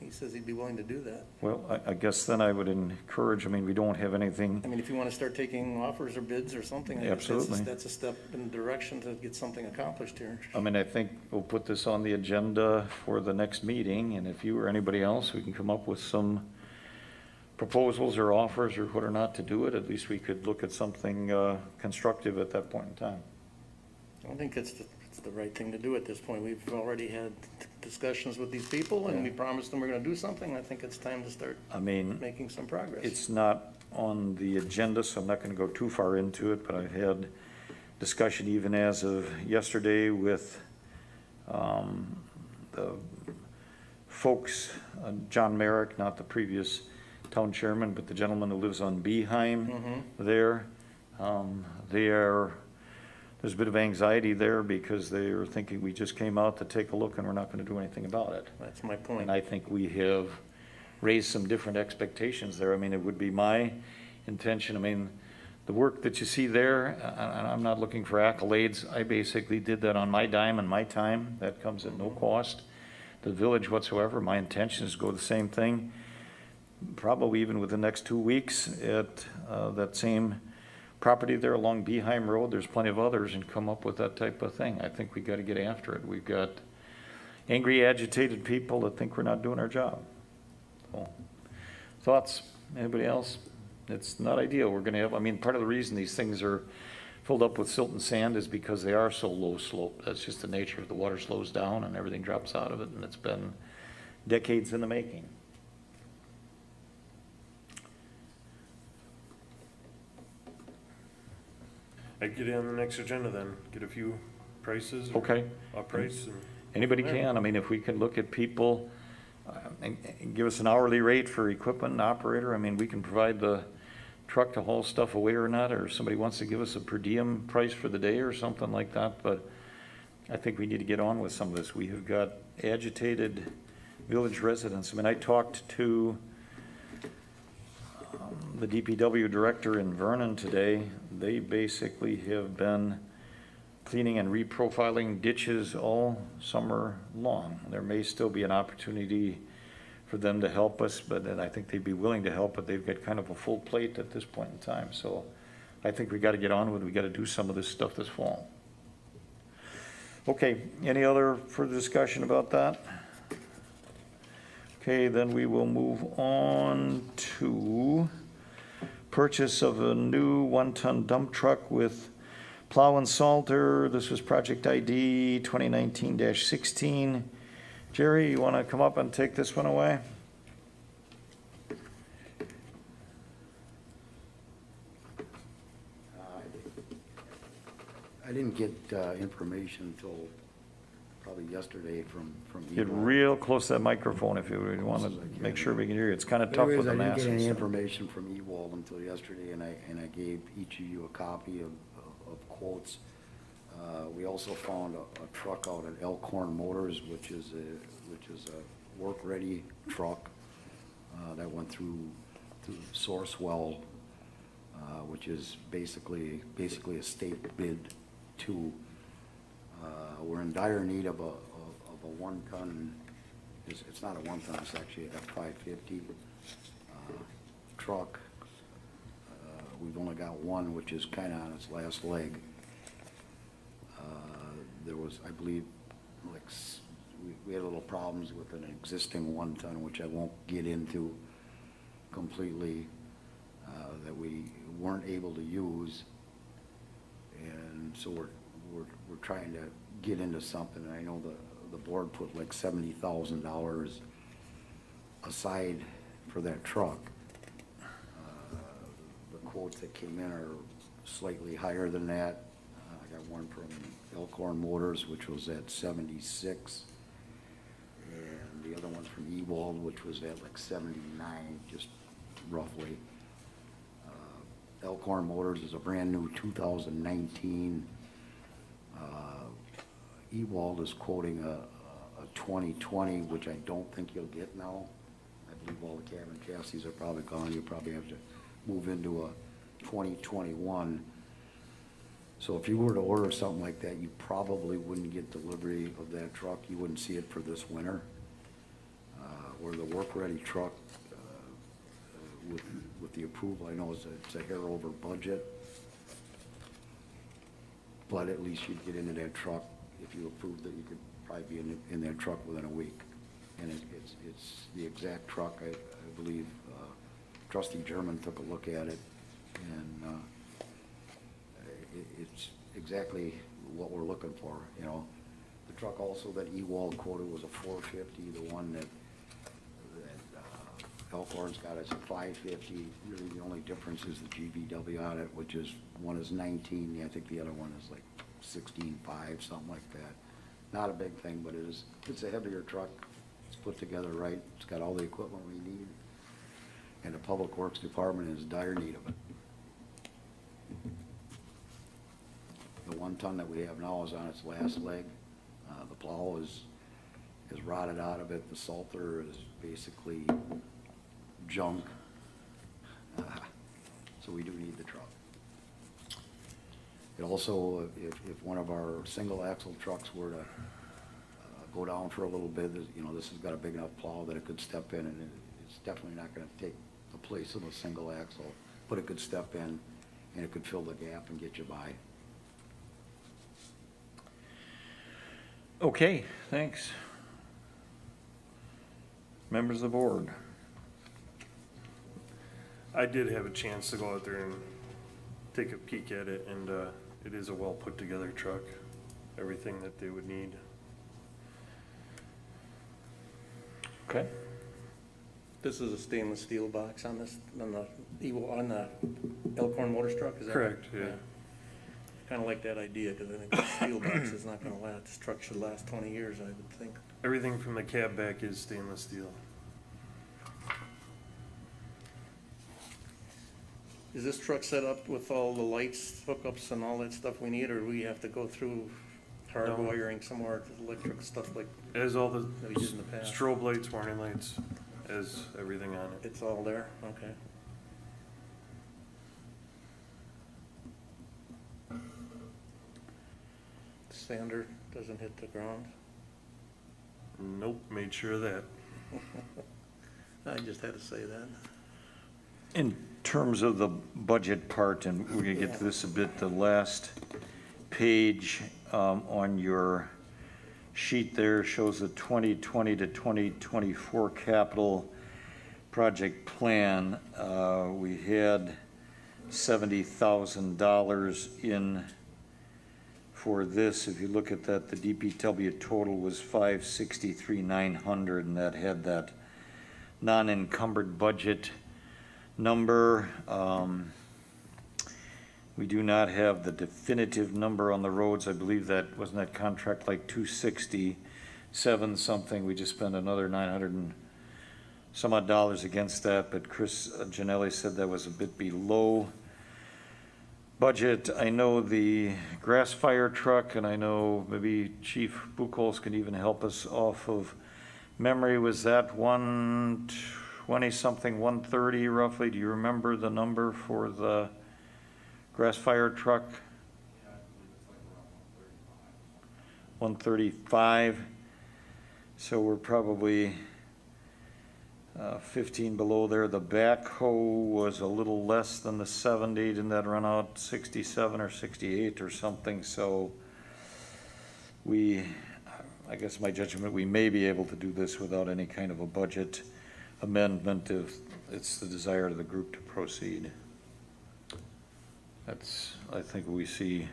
he says he'd be willing to do that. Well, I guess then I would encourage, I mean, we don't have anything, I mean, if you want to start taking offers or bids or something, I guess Absolutely. that's a step in the direction to get something accomplished here. I mean, I think we'll put this on the agenda for the next meeting, and if you or anybody else, we can come up with some proposals or offers or what or not to do it. At least we could look at something constructive at that point in time. I don't think it's the right thing to do at this point. We've already had discussions with these people, and we promised them we're going to do something. I think it's time to start I mean, making some progress. it's not on the agenda, so I'm not going to go too far into it, but I've had discussion even as of yesterday with the folks, John Merrick, not the previous town chairman, but the gentleman who lives on Beeheim there. There's a bit of anxiety there because they are thinking we just came out to take a look and we're not going to do anything about it. That's my point. And I think we have raised some different expectations there. I mean, it would be my intention, I mean, the work that you see there, and I'm not looking for accolades, I basically did that on my dime and my time. That comes at no cost to the village whatsoever. My intention is to go the same thing, probably even within the next 2 weeks at that same property there along Beeheim Road. There's plenty of others, and come up with that type of thing. I think we got to get after it. We've got angry, agitated people that think we're not doing our job. So, thoughts? Anybody else? It's not ideal. We're going to have, I mean, part of the reason these things are filled up with silt and sand is because they are so low slope. That's just the nature of the water slows down and everything drops out of it, and it's been decades in the making. I'd get it on the next agenda then, get a few prices. Okay. A price. And Anybody can. I mean, if we can look at people and give us an hourly rate for equipment and operator, I mean, we can provide the truck to haul stuff away or not, or if somebody wants to give us a per diem price for the day or something like that, but I think we need to get on with some of this. We have got agitated village residents. I mean, I talked to the DPW director in Vernon today. They basically have been cleaning and reprofiling ditches all summer long. There may still be an opportunity for them to help us, but I think they'd be willing to help, but they've got kind of a full plate at this point in time. So I think we got to get on with it. We got to do some of this stuff this fall. Okay, any other further discussion about that? Okay, then we will move on to purchase of a new one-ton dump truck with plow and salter. This was project ID 2019-16. Jerry, you want to come up and take this one away? I didn't get information until probably yesterday from Get Eagle. real close to that microphone if you want to make sure we can hear you. It's kind of tough with the I didn't get any mask. information from Ewald until yesterday, and I gave each of you a copy of quotes. We also found a truck out at Elkhorn Motors, which is a work-ready truck that went through Sourcewell, which is basically a state bid too. We're in dire need of a one-ton. It's not a one-ton. It's actually a F-550 truck. We've only got one, which is kind of on its last leg. There was, I believe, we had little problems with an existing one-ton, which I won't get into completely, that we weren't able to use, and so we're trying to get into something. I know the board put like $70,000 aside for that truck. The quotes that came in are slightly higher than that. I got one from Elkhorn Motors, which was at 76, and the other one from Ewald, which was at like 79, just roughly. Elkhorn Motors is a brand new 2019. Ewald is quoting a 2020, which I don't think you'll get now. I believe all the cabin chassis are probably gone. You'll probably have to move into a 2021. So if you were to order something like that, you probably wouldn't get delivery of that truck. You wouldn't see it for this winter. Or the work-ready truck, with the approval, I know it's a hair over budget, but at least you'd get into that truck. If you approved it, you could probably be in that truck within a week. And it's the exact truck. I believe Trustee German took a look at it, and it's exactly what we're looking for. You know, the truck also that Ewald quoted was a 450. The one that Elkhorn's got is a 550. Really, the only difference is the GVW on it, which is one is 19. I think the other one is like 16.5, something like that. Not a big thing, but it's a heavier truck. It's put together right. It's got all the equipment we need, and the Public Works Department is in dire need of it. The one ton that we have now is on its last leg. The plow is rotted out of it. The salter is basically junk. So we do need the truck. It also, if one of our single axle trucks were to go down for a little bit, you know, this has got a big enough plow that it could step in, and it's definitely not going to take the place of a single axle, but it could step in and it could fill the gap and get you by. Okay, thanks. Members of the board. I did have a chance to go out there and take a peek at it, and it is a well put together truck. Everything that they would need. Okay. This is a stainless steel box on this, on the Elkhorn Motors truck, is that right? Correct, yeah. Kind of like that idea, because I think the steel box is not gonna last. This truck should last 20 years, I would think. Everything from the cab back is stainless steel. Is this truck set up with all the lights, hookups, and all that stuff we need, or do we have to go through hard No. wiring some more electric stuff like It has all the that we did in the past? strobe lights, warning lights, has everything on it. It's all there? Okay. Sander doesn't hit the ground? Nope, made sure of that. I just had to say that. In terms of the budget part, and we're gonna get to this a bit, the last page on your sheet there shows the 2020 to 2024 capital project plan. We had $70,000 in for this. If you look at that, the DPW total was $563,900, and that had that non-encumbered budget number. We do not have the definitive number on the roads. I believe that, wasn't that contract like 267 something? We just spent another 900 and some odd dollars against that, but Chris Janelli said that was a bit below budget. I know the grass fire truck, and I know maybe Chief Buchholz can even help us off of memory. Was that 120 something, 130 roughly? Do you remember the number for the grass fire truck? Yeah, I believe it's like around 135. So we're probably 15 below there. The backhoe was a little less than the 70. Didn't that run out 67 or 68 or something? So I guess my judgment, we may be able to do this without any kind of a budget amendment if it's the desire of the group to proceed. That's, I think, we see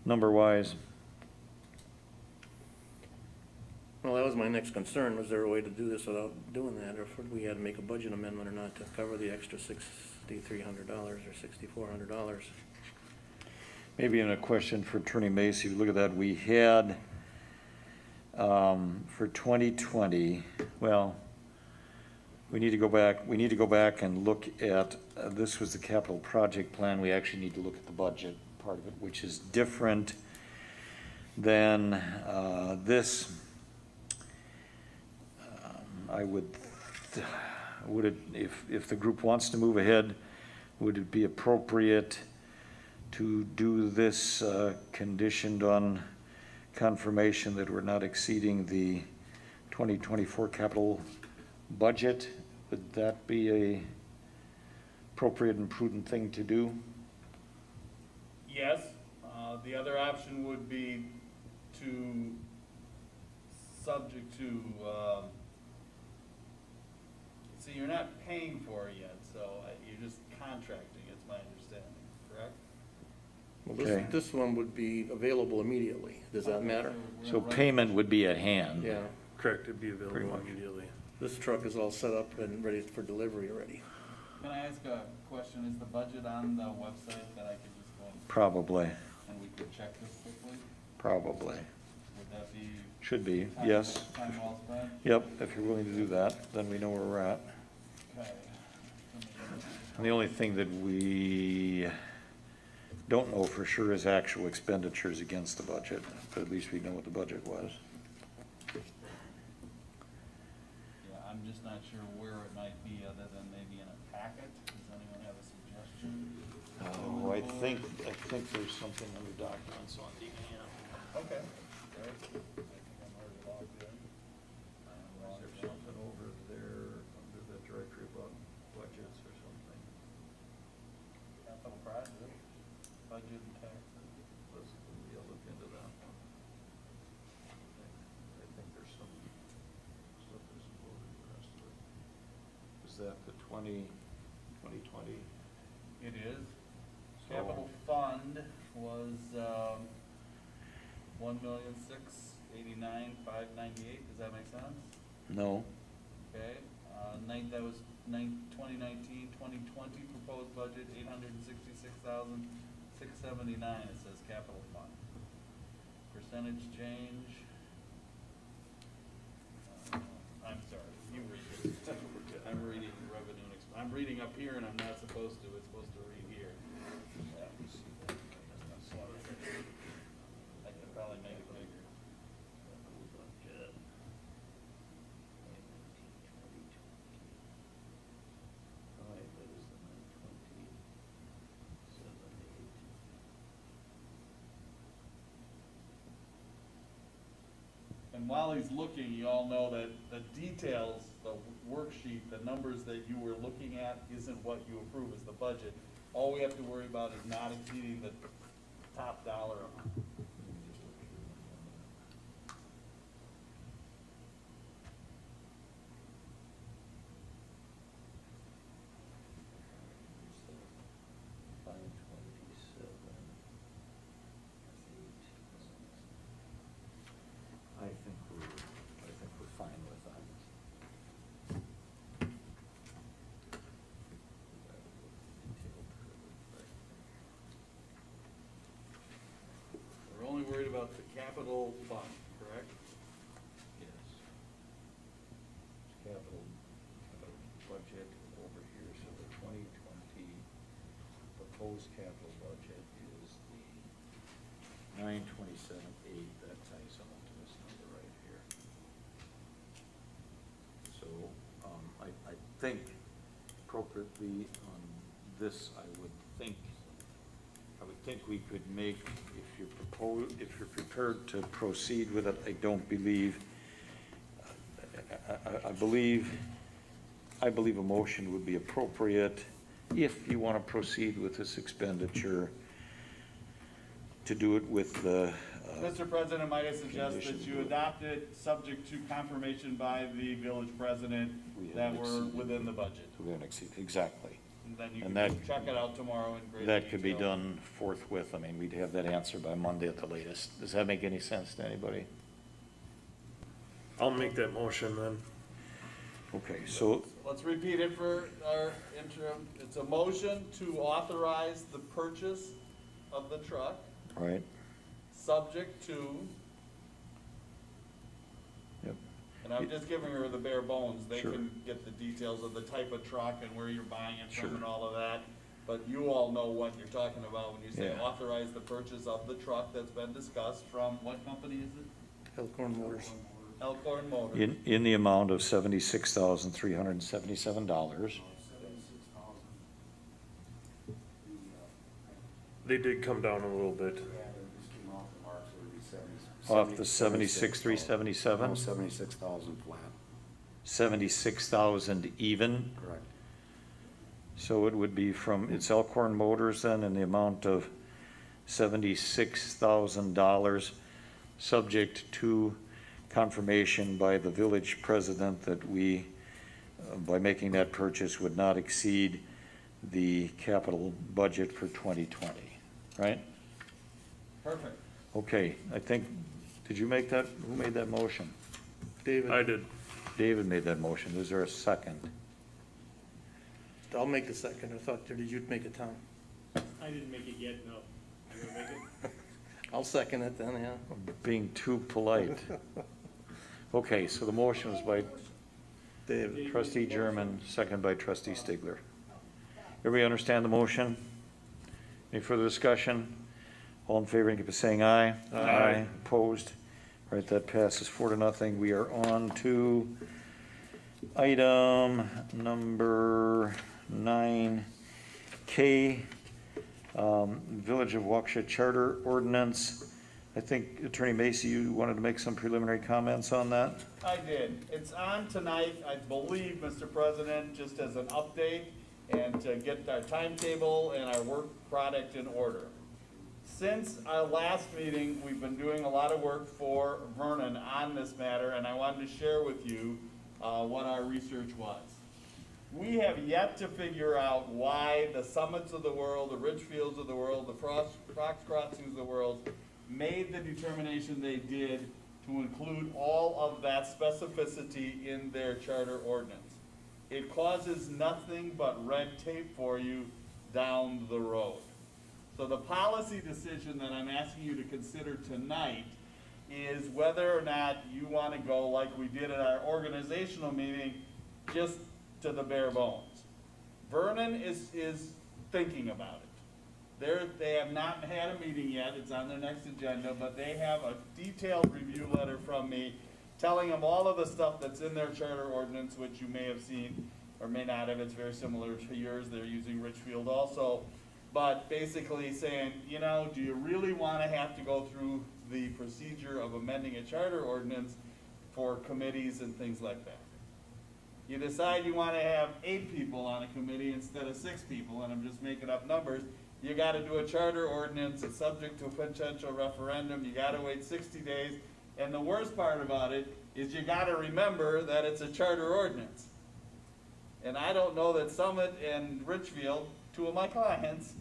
number-wise. Well, that was my next concern. Was there a way to do this without doing that, or if we had to make a budget amendment or not to cover the extra $6,300 or $6,400? Maybe in a question for Attorney Macy, look at that. We had for 2020, well, we need to go back and look at, this was the capital project plan. We actually need to look at the budget part of it, which is different than this. If the group wants to move ahead, would it be appropriate to do this conditioned on confirmation that we're not exceeding the 2024 capital budget? Would that be a appropriate and prudent thing to do? Yes. The other option would be to, subject to, see, you're not paying for it yet, so you're just contracting, it's my understanding, correct? Well, Okay. this one would be available immediately. Does that matter? So payment would be at hand. Yeah. Correct, it'd be Pretty available much. immediately. This truck is all set up and ready for delivery already. Can I ask a question? Is the budget on the website that I could just go Probably, and we could check this quickly? probably. Would that be? Should be, time- yes. Time well spent? Yep, if you're willing to do that, then we know where we're at. Okay. And the only thing that we don't know for sure is actual expenditures against the budget, but at least we know what the budget was. Yeah, I'm just not sure where it might be other than maybe in a packet. Does anyone have a suggestion? Oh, I think there's something under documents on demand. Okay. Great. I think I'm already logged in. Is there something over there under the directory about budgets or something? Capital project, budget and taxes. Let's, we'll look into that one. I think there's some stuff that's included in the rest of it. Is that the 2020? It is. So- Capital fund was, 1,689,598. Does that make sense? No. Okay, that was 2019, 2020 proposed budget, 866,679, it says capital fund. Percentage change, I'm sorry, you read it. I'm reading revenue and I'm reading up here and I'm not supposed to, it's supposed to read here. I could probably make it bigger. And while he's looking, you all know that the details, the worksheet, the numbers that you were looking at isn't what you approve as the budget. All we have to worry about is not exceeding the top dollar amount. about the capital fund, correct? Yes. Capital budget over here, so the 2020 proposed capital budget is the 927.8, that ties on to this number right here. So, I think appropriately on this, I would think we could make, if you're prepared to proceed with it, I don't believe, I believe a motion would be appropriate if you want to proceed with this expenditure, to do it with the. Mr. President, might I suggest that conditions you with- adopt it subject to confirmation by the village president We that haven't we're exceeded- within the budget. We haven't exceeded, exactly. And then you And can that- check it out tomorrow in great That could be detail. done forthwith. I mean, we'd have that answer by Monday at the latest. Does that make any sense to anybody? I'll make that motion then. Okay, so, Let's repeat it for our interim. It's a motion to authorize the purchase of the truck, right, subject to, yep, and I'm just giving her the bare bones. They Sure. can get the details of the type of truck and where you're buying it from Sure. and all of that. But you all know what you're talking about when you say Yeah. authorize the purchase of the truck that's been discussed from, what company is it? Elkhorn Motors. Elkhorn Motors. in the amount of $76,377. They did come down a little bit. Off the 76,377? No, 76,000 flat, 76,000 even, correct. so it would be from, it's Elkhorn Motors then, in the amount of $76,000, subject to confirmation by the village president that we, by making that purchase, would not exceed the capital budget for 2020, right? Perfect. Okay, I think, did you make that, who made that motion? David, I did. David made that motion, is there a second? I'll make the second. I thought, did you make it, Tom? I didn't make it yet, no. You gonna make it? I'll second it then, yeah. Being too polite. Okay, so the motion was by David. trustee German, second by trustee Stigler. Everybody understand the motion? Any further discussion? All in favor, indicate by saying aye. Aye. Opposed? Right, that passes 4-0. We are on to item number 9K, Village of Waukesha Charter Ordinance. I think Attorney Macy, you wanted to make some preliminary comments on that? I did. It's on tonight, I believe, Mr. President, just as an update and to get our timetable and our work product in order. Since our last meeting, we've been doing a lot of work for Vernon on this matter, and I wanted to share with you what our research was. We have yet to figure out why the Summits of the world, the Ridgefields of the world, the Fox Crossings of the world made the determination they did to include all of that specificity in their charter ordinance. It causes nothing but red tape for you down the road. So the policy decision that I'm asking you to consider tonight is whether or not you want to go like we did at our organizational meeting, just to the bare bones. Vernon is thinking about it. They have not had a meeting yet, it's on their next agenda, but they have a detailed review letter from me telling them all of the stuff that's in their charter ordinance, which you may have seen or may not have. It's very similar to yours. They're using Richfield also. But basically saying, you know, do you really want to have to go through the procedure of amending a charter ordinance for committees and things like that? You decide you want to have 8 people on a committee instead of 6 people, and I'm just making up numbers. You got to do a charter ordinance. It's subject to a potential referendum. You got to wait 60 days. And the worst part about it is you got to remember that it's a charter ordinance. And I don't know that Summit and Richfield, 2 of my clients,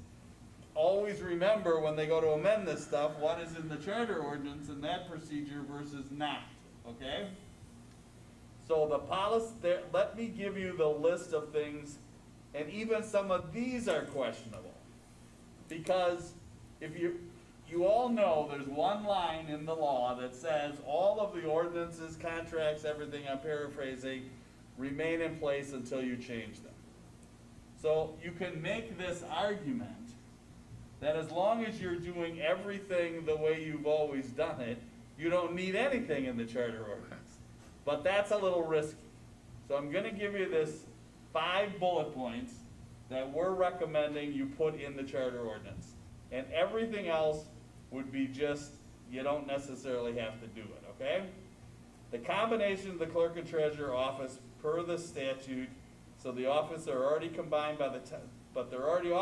always remember when they go to amend this stuff what is in the charter ordinance and that procedure versus not, okay? So the policy, let me give you the list of things, and even some of these are questionable. Because if you all know there's one line in the law that says all of the ordinances, contracts, everything, I'm paraphrasing, remain in place until you change them. So you can make this argument that as long as you're doing everything the way you've always done it, you don't need anything in the charter ordinance. But that's a little risky. So I'm gonna give you this 5 bullet points that we're recommending you put in the charter ordinance. And everything else would be just, you don't necessarily have to do it, okay? The combination of the clerk and treasurer office per the statute, so the offices are already combined by the but they're already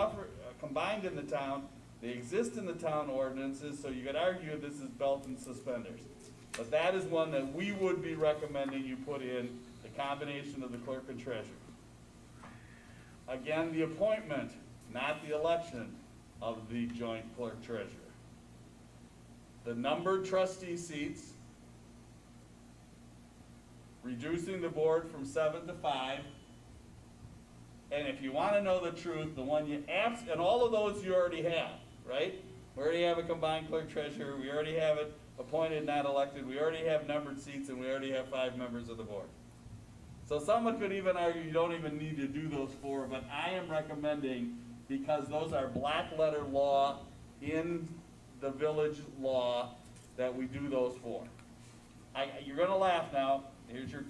combined in the town, they exist in the town ordinances, so you could argue this is belt and suspenders. But that is one that we would be recommending you put in, the combination of the clerk and treasurer. Again, the appointment, not the election, of the joint clerk treasurer. The numbered trustee seats, reducing the board from 7 to 5, and if you want to know the truth, the one you and all of those you already have, right? We already have a combined clerk treasurer, we already have it appointed, not elected, we already have numbered seats, and we already have 5 members of the board. So someone could even argue you don't even need to do those 4, but I am recommending, because those are black letter law in the village law, that we do those 4. You're gonna laugh now, here's your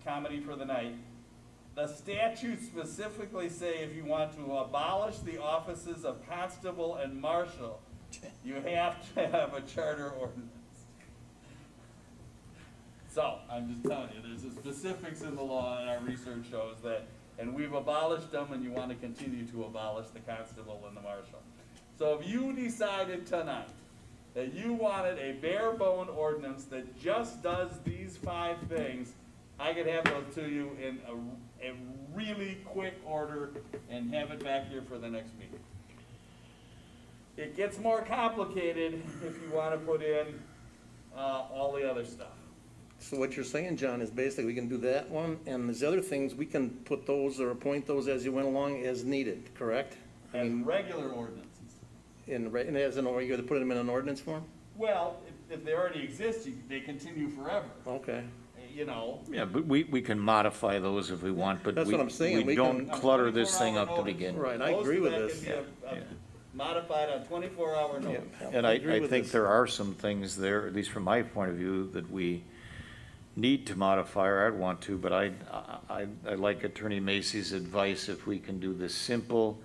comedy for the night. The statutes specifically say if you want to abolish the offices of constable and marshal, you have to have a charter ordinance. So, I'm just telling you, there's the specifics in the law, and our research shows that, and we've abolished them, and you want to continue to abolish the constable and the marshal. So if you decided tonight that you wanted a bare bone ordinance that just does these 5 things, I could have those to you in a really quick order and have it back here for the next meeting. It gets more complicated if you want to put in all the other stuff. So what you're saying, John, is basically we can do that one, and there's other things, we can put those or appoint those as you went along as needed, correct? As regular ordinances. And as an, or you gotta put them in an ordinance form? Well, if they already exist, they continue forever. Okay. You know. Yeah, but we can modify those if we want, but That's what I'm saying. we We don't can- clutter this thing up to 24-hour begin with. Right, I agree with this. Most of that can be modified on 24-hour notice. And I agree I with think this. there are some things there, at least from my point of view, that we need to modify, or I'd want to, but I like Attorney Macy's advice, if we can do this simple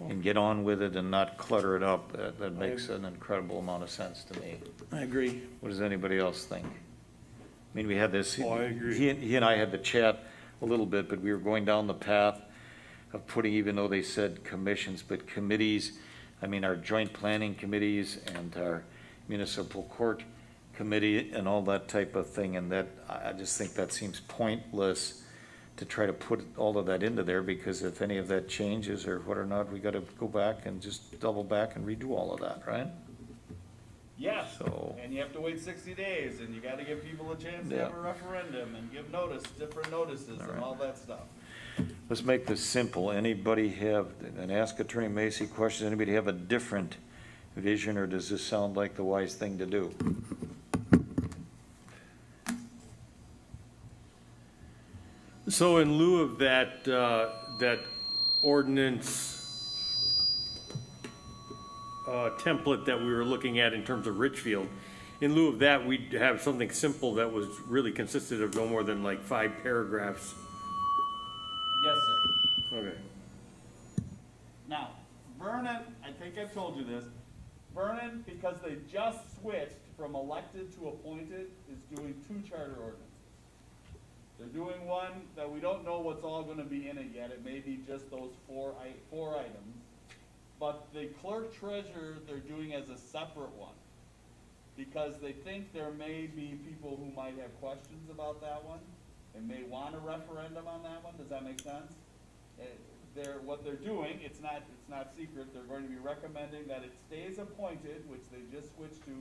and get on with it and not clutter it up, that makes an incredible amount of sense to me. I agree. What does anybody else think? I mean, we had this, Oh, I agree. he and I had the chat a little bit, but we were going down the path of putting, even though they said commissions, but committees. I mean, our joint planning committees and our municipal court committee and all that type of thing, and that, I just think that seems pointless to try to put all of that into there, because if any of that changes or what or not, we gotta go back and just double back and redo all of that, right? Yes, So- and you have to wait 60 days, and you gotta give people a chance to Yeah. have a referendum, and give notice, different notices, All and right. all that stuff. Let's make this simple. Anybody have, and ask Attorney Macy questions, anybody have a different vision, or does this sound like the wise thing to do? So in lieu of that, that ordinance template that we were looking at in terms of Richfield, in lieu of that, we'd have something simple that was really consisted of no more than like 5 paragraphs. Yes, sir. Okay. Now, Vernon, I think I've told you this, Vernon, because they just switched from elected to appointed, is doing 2 charter ordinances. They're doing one that we don't know what's all gonna be in it yet, it may be just those four items. But the clerk treasurer, they're doing as a separate one, because they think there may be people who might have questions about that one, and may want a referendum on that one, does that make sense? What they're doing, it's not secret, they're going to be recommending that it stays appointed, which they just switched to,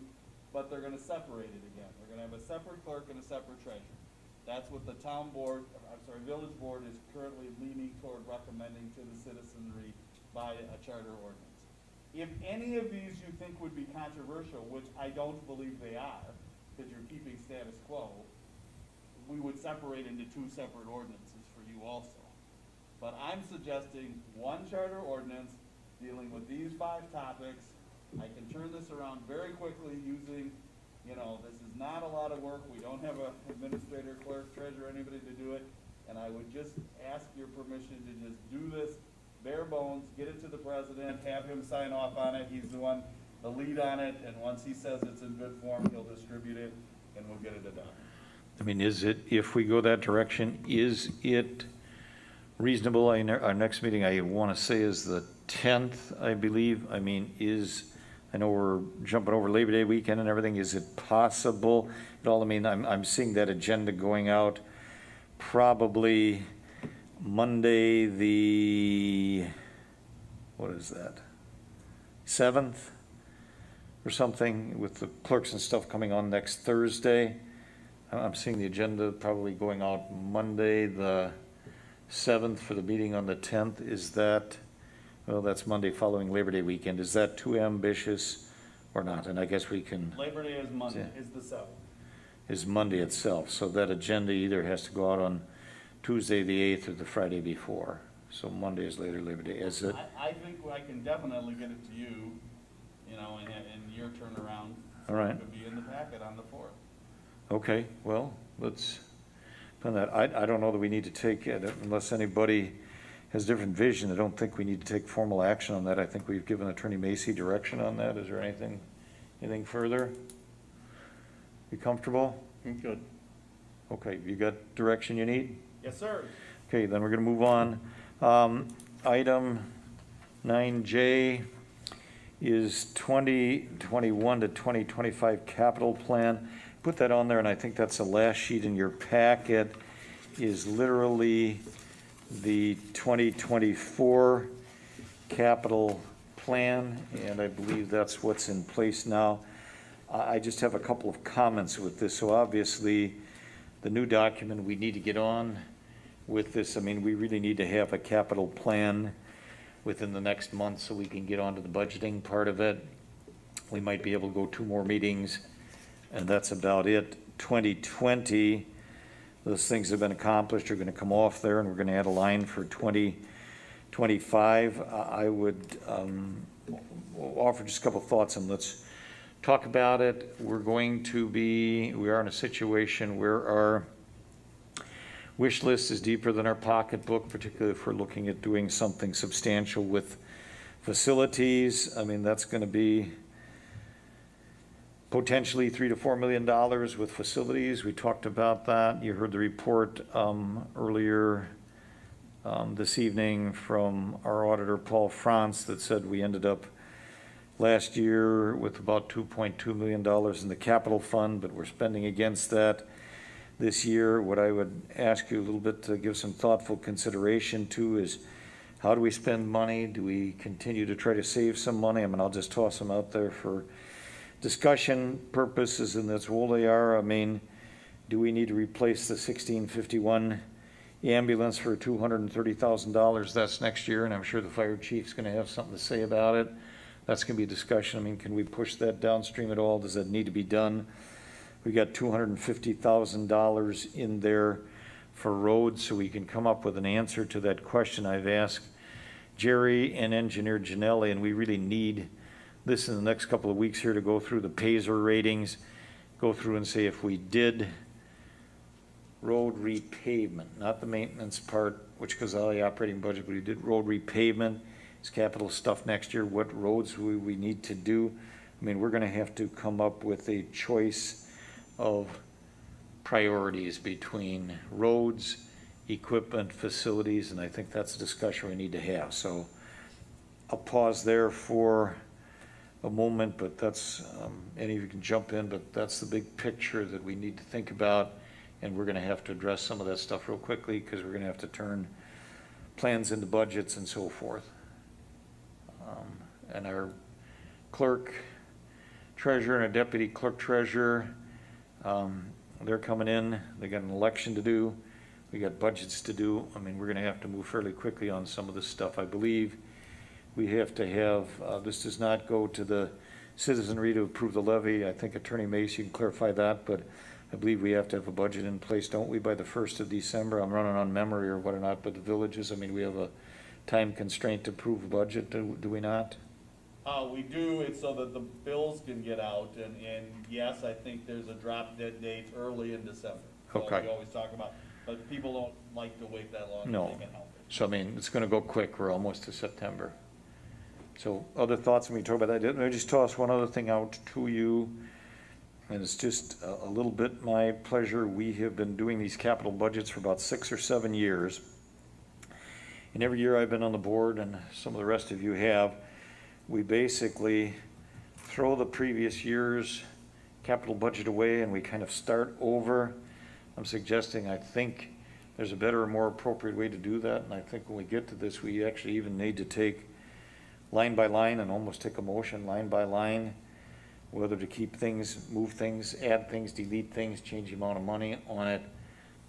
but they're gonna separate it again. They're gonna have a separate clerk and a separate treasurer. That's what the village board is currently leaning toward recommending to the citizenry by a charter ordinance. If any of these you think would be controversial, which I don't believe they are, because you're keeping status quo, we would separate into two separate ordinances for you also. But I'm suggesting one charter ordinance dealing with these 5 topics. I can turn this around very quickly using, this is not a lot of work. We don't have an administrator, clerk, treasurer, anybody to do it. And I would just ask your permission to just do this bare bones, get it to the president, have him sign off on it. He's the lead on it. And once he says it's in good form, he'll distribute it and we'll get it done. I mean, if we go that direction, is it reasonable? Our next meeting, I want to say, is the 10th, I believe. I mean, I know we're jumping over Labor Day weekend and everything. Is it possible at all? I mean, I'm seeing that agenda going out probably Monday, what is that? 7th or something, with the clerks and stuff coming on next Thursday. I'm seeing the agenda probably going out Monday, the 7th, for the meeting on the 10th. Is that, well, that's Monday following Labor Day weekend. Is that too ambitious or not? And I guess we can. Labor Day is Monday, is the 7th. Is Monday itself. So that agenda either has to go out on Tuesday the 8th or the Friday before. So Monday is later Labor Day. Is it? I think I can definitely get it to you, in your turnaround. All right. It could be in the packet on the 4th. Okay, well, let's put that. I don't know that we need to take it unless anybody has different vision. I don't think we need to take formal action on that. I think we've given Attorney Macy direction on that. Is there anything further? You comfortable? Good. Okay, you got direction you need? Yes, sir. Okay, then we're gonna move on. Item 9J is 2021 to 2025 capital plan. Put that on there, and I think that's the last sheet in your packet, is literally the 2024 capital plan, and I believe that's what's in place now. I just have a couple of comments with this. So obviously, the new document, we need to get on with this. I mean, we really need to have a capital plan within the next month so we can get on to the budgeting part of it. We might be able to go 2 more meetings, and that's about it. 2020, those things have been accomplished are going to come off there, and we're going to add a line for 2025. I would offer just a couple of thoughts, and let's talk about it. We are in a situation where our wish list is deeper than our pocketbook, particularly if we're looking at doing something substantial with facilities. I mean, that's going to be potentially $3 to $4 million with facilities. We talked about that. You heard the report earlier this evening from our auditor, Paul France, that said we ended up last year with about $2.2 million in the capital fund, but we're spending against that this year. What I would ask you a little bit to give some thoughtful consideration to is, how do we spend money? Do we continue to try to save some money? I mean, I'll just toss them out there for discussion purposes, and that's all they are. I mean, do we need to replace the 1651 ambulance for $230,000? That's next year, and I'm sure the fire chief's going to have something to say about it. That's going to be a discussion. I mean, can we push that downstream at all? Does that need to be done? We got $250,000 in there for roads, so we can come up with an answer to that question I've asked Jerry and Engineer Janelli, and we really need this in the next couple of weeks here to go through the PASER ratings, go through and say if we did road repavement, not the maintenance part, which goes out of the operating budget, but we did road repavement, it's capital stuff next year, what roads we need to do. I mean, we're going to have to come up with a choice of priorities between roads, equipment, facilities, and I think that's a discussion we need to have. So I'll pause there for a moment, but that's, any of you can jump in, but that's the big picture that we need to think about, and we're going to have to address some of that stuff real quickly because we're going to have to turn plans into budgets and so forth. And our clerk treasurer and a deputy clerk treasurer, they're coming in. They got an election to do. We got budgets to do. I mean, we're going to have to move fairly quickly on some of this stuff. I believe we have to have, this does not go to the citizenry to approve the levy. I think Attorney Mace, you can clarify that, but I believe we have to have a budget in place, don't we, by the 1st of December? I'm running on memory or what or not, but the villages, I mean, we have a time constraint to approve a budget, do we not? We do, it's so that the bills can get out, and yes, I think there's a drop dead date early in December. So Okay. we always talk about, but people don't like to wait that long if No. they can help it. So, I mean, it's gonna go quick, we're almost to September. So, other thoughts when we talk about that? Let me just toss one other thing out to you, and it's just a little bit my pleasure. We have been doing these capital budgets for about 6 or 7 years. And every year I've been on the board, and some of the rest of you have, we basically throw the previous year's capital budget away and we kind of start over. I'm suggesting, I think there's a better, more appropriate way to do that, and I think when we get to this, we actually even need to take line by line and almost take a motion line by line, whether to keep things, move things, add things, delete things, change the amount of money on it.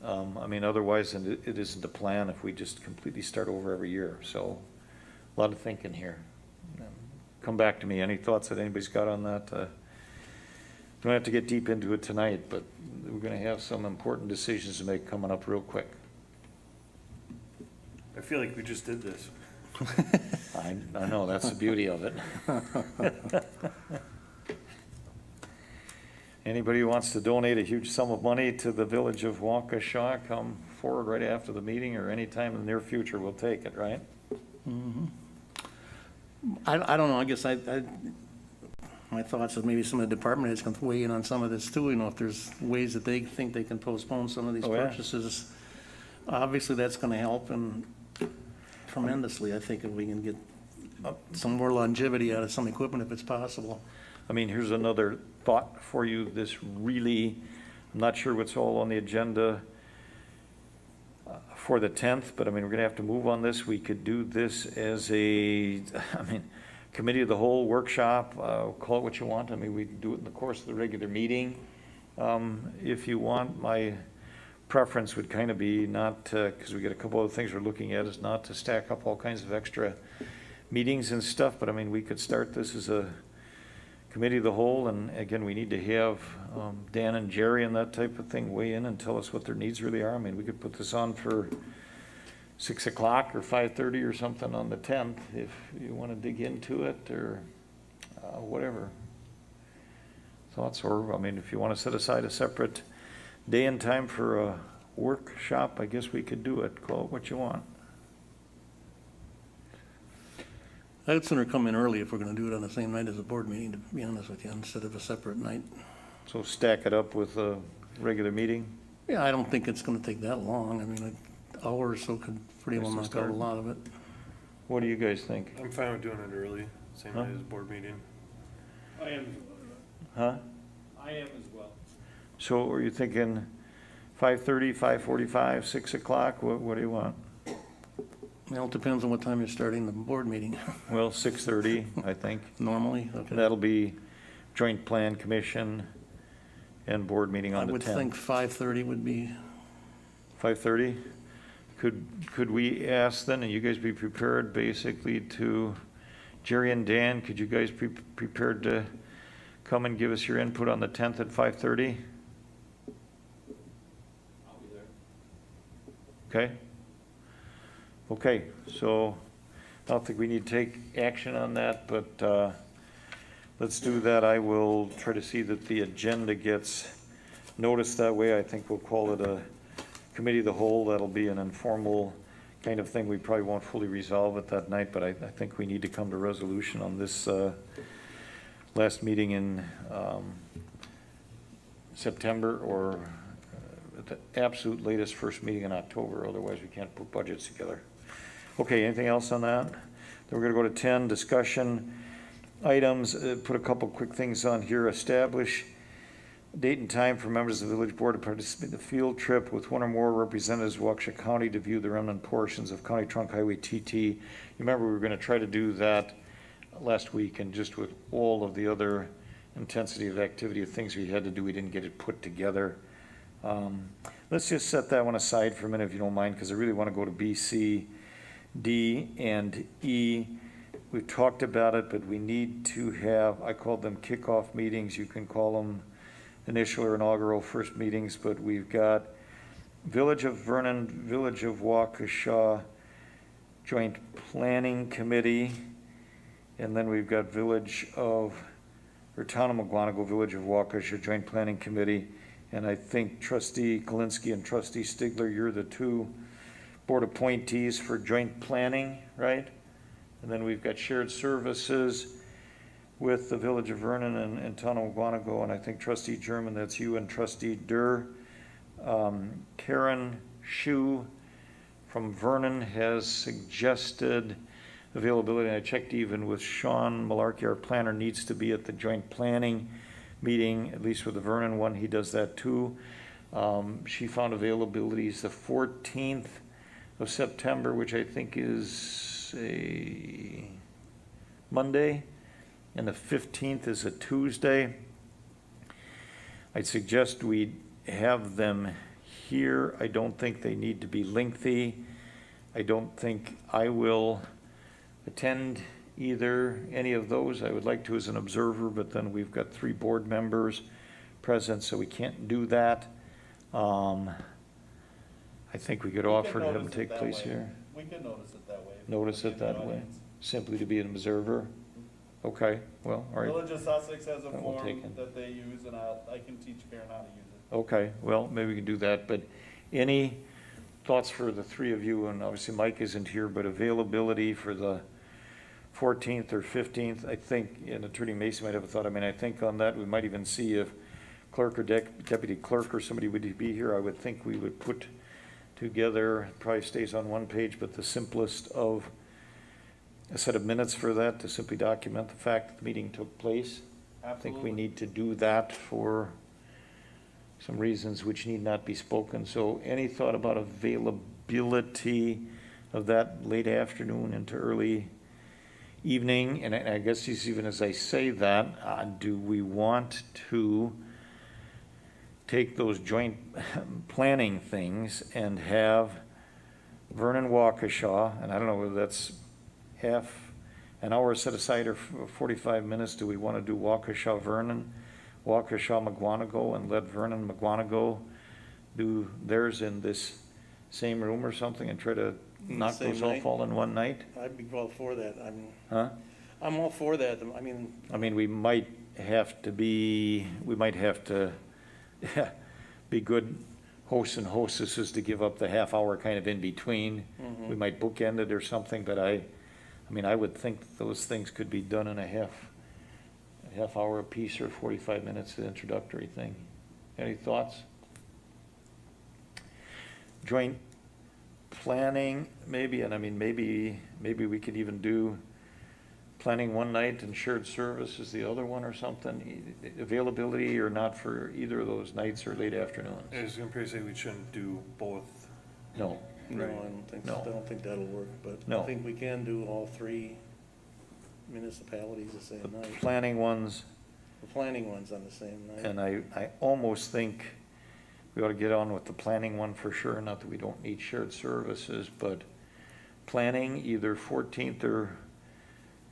I mean, otherwise, it isn't a plan if we just completely start over every year. So, a lot of thinking here. Come back to me. Any thoughts that anybody's got on that? Don't have to get deep into it tonight, but we're going to have some important decisions to make coming up real quick. I feel like we just did this. I know, that's the beauty of it. Anybody who wants to donate a huge sum of money to the village of Waukesha, come forward right after the meeting or anytime in the near future, we'll take it, right? I don't know, I guess my thoughts is maybe some of the department heads can weigh in on some of this too, you know, if there's ways that they think they can postpone some of these Oh, yeah. purchases. Obviously, that's gonna help and tremendously, I think, if we can get some more longevity out of some equipment if it's possible. I mean, here's another thought for you. This really, I'm not sure what's all on the agenda for the 10th, but I mean, we're gonna have to move on this. We could do this as a, I mean, committee of the whole workshop, call it what you want. I mean, we do it in the course of the regular meeting. If you want, my preference would kind of be not to, because we got a couple other things we're looking at, is not to stack up all kinds of extra meetings and stuff, but I mean, we could start this as a committee of the whole, and again, we need to have Dan and Jerry and that type of thing weigh in and tell us what their needs really are. I mean, we could put this on for 6 o'clock or 5:30 or something on the 10th if you want to dig into it, or whatever. Thoughts, or, I mean, if you want to set aside a separate day and time for a workshop, I guess we could do it. Call it what you want. I'd sooner come in early if we're gonna do it on the same night as a board meeting, to be honest with you, instead of a separate night. So stack it up with a regular meeting. Yeah, I don't think it's gonna take that long. I mean, an hour or so could pretty well knock out a lot of it. What do you guys think? I'm fine with doing it early, same night as board meeting. I am, Huh? I am as well. So are you thinking 5:30, 5:45, 6 o'clock? What do you want? Well, it depends on what time you're starting the board meeting. Well, 6:30, I think. Normally, okay. That'll be joint plan commission and board meeting I on the would 10th. think 5:30 would be, 5:30? Could we ask then, and you guys be prepared basically to, Jerry and Dan, could you guys be prepared to come and give us your input on the 10th at 5:30? I'll be there. Okay? Okay, so I don't think we need to take action on that, but let's do that. I will try to see that the agenda gets noticed that way. I think we'll call it a committee of the whole. That'll be an informal kind of thing. We probably won't fully resolve it that night, but I think we need to come to resolution on this last meeting in September, or at the absolute latest first meeting in October. Otherwise, we can't put budgets together. Okay, anything else on that? Then we're going to go to 10, discussion items. Put a couple quick things on here. Establish date and time for members of the village board to participate in the field trip with one or more representatives of Waukesha County to view the remnant portions of County Trunk Highway TT. You remember we were going to try to do that last week, and just with all of the other intensity of activity of things we had to do, we didn't get it put together. Let's just set that one aside for a minute if you don't mind, because I really want to go to B, C, D, and E. we've talked about it, but we need to have, I called them kickoff meetings, you can call them initial or inaugural first meetings, but we've got Village of Vernon, Village of Waukesha Joint Planning Committee, and then we've got Village of, or Town of McGuanago, Village of Waukesha Joint Planning Committee, and I think Trustee Kalinsky and Trustee Stigler, you're the two board appointees for joint planning, right? And then we've got shared services with the Village of Vernon and Town of McGuanago, and I think Trustee German, that's you, and Trustee Durr. Karen Shu from Vernon has suggested availability, and I checked even with Sean Malarkey, our planner, needs to be at the joint planning meeting, at least with the Vernon one, he does that too. She found availabilities the 14th of September, which I think is a Monday, and the 15th is a Tuesday. I'd suggest we have them here. I don't think they need to be lengthy. I don't think I will attend either any of those. I would like to as an observer, but then we've got 3 board members present, so we can't do that. I think we could offer to have them take place here. We could notice it that way. Notice it that way, simply to be an observer. Okay, well, all right. Village of Sussex has a That will form take in. that they use, and I can teach Karen how to use it. Okay, well, maybe we can do that, but any thoughts for the 3 of you, and obviously Mike isn't here, but availability for the 14th or 15th, I think, and Attorney Mason might have a thought, I mean, I think on that, we might even see if clerk or deputy clerk or somebody would be here. I would think we would put together, probably stays on one page, but the simplest of a set of minutes for that to simply document the fact that the meeting took place. I think we need to do that for some reasons which need not be spoken. So any thought about availability of that late afternoon into early evening? And I guess even as I say that, do we want to take those joint planning things and have Vernon Waukesha, and I don't know whether that's half an hour set aside or 45 minutes, do we want to do Waukesha Vernon, Waukesha McGuanago, and let Vernon McGuanago do theirs in this same room or something and try to knock Same those all night? fall in one night? I'd be all for that. Huh? I'm all for that. I mean, we might have to be good hosts and hostesses to give up the half hour kind of in between. Mhm. We might bookend it or something, but I would think those things could be done in a half hour apiece or 45 minutes, the introductory thing. Any thoughts? Joint planning, maybe, and maybe we could even do planning one night and shared services the other one or something. Availability or not for either of those nights or late afternoons? I was gonna say we shouldn't do both. No. no, I don't think so. No. I don't think that'll work, but No. I think we can do all 3 municipalities the same The night. planning ones, The planning one's on the same night. and I almost think we ought to get on with the planning one for sure, not that we don't need shared services, but planning either 14th or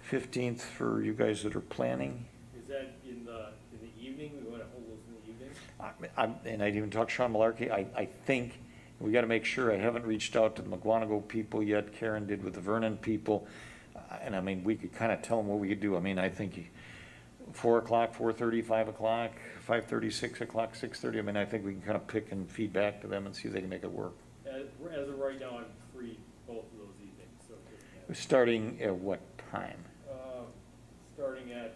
15th for you guys that are planning. Is that in the evening? We want to hold those in the evening? And I'd even talked to Sean Malarkey, I think we gotta make sure, I haven't reached out to the McGuanago people yet, Karen did with the Vernon people, and we could kinda tell them what we could do. I think 4 o'clock, 4:30, 5 o'clock, 5:30, 6 o'clock, 6:30, I think we can kinda pick and feed back to them and see if they can make it work. As of right now, I'm free both of those evenings, so. Starting at what time? Starting at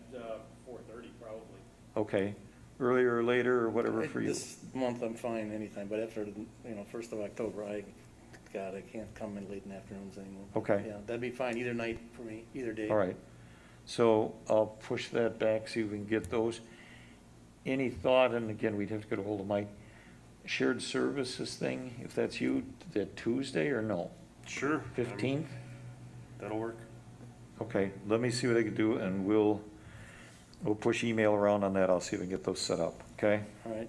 4:30 probably. Okay, earlier or later, or whatever for you. This month I'm fine anytime, but after, 1st of October, I can't come in late in afternoons anymore. Okay. Yeah, that'd be fine, either night for me, either day. All right, so I'll push that back, see if we can get those. Any thought, and again, we'd have to get a hold of Mike, shared services thing, if that's you, that Tuesday or no? Sure. 15th? That'll work. Okay, let me see what I can do, and we'll push email around on that, I'll see if we can get those set up, okay? All right.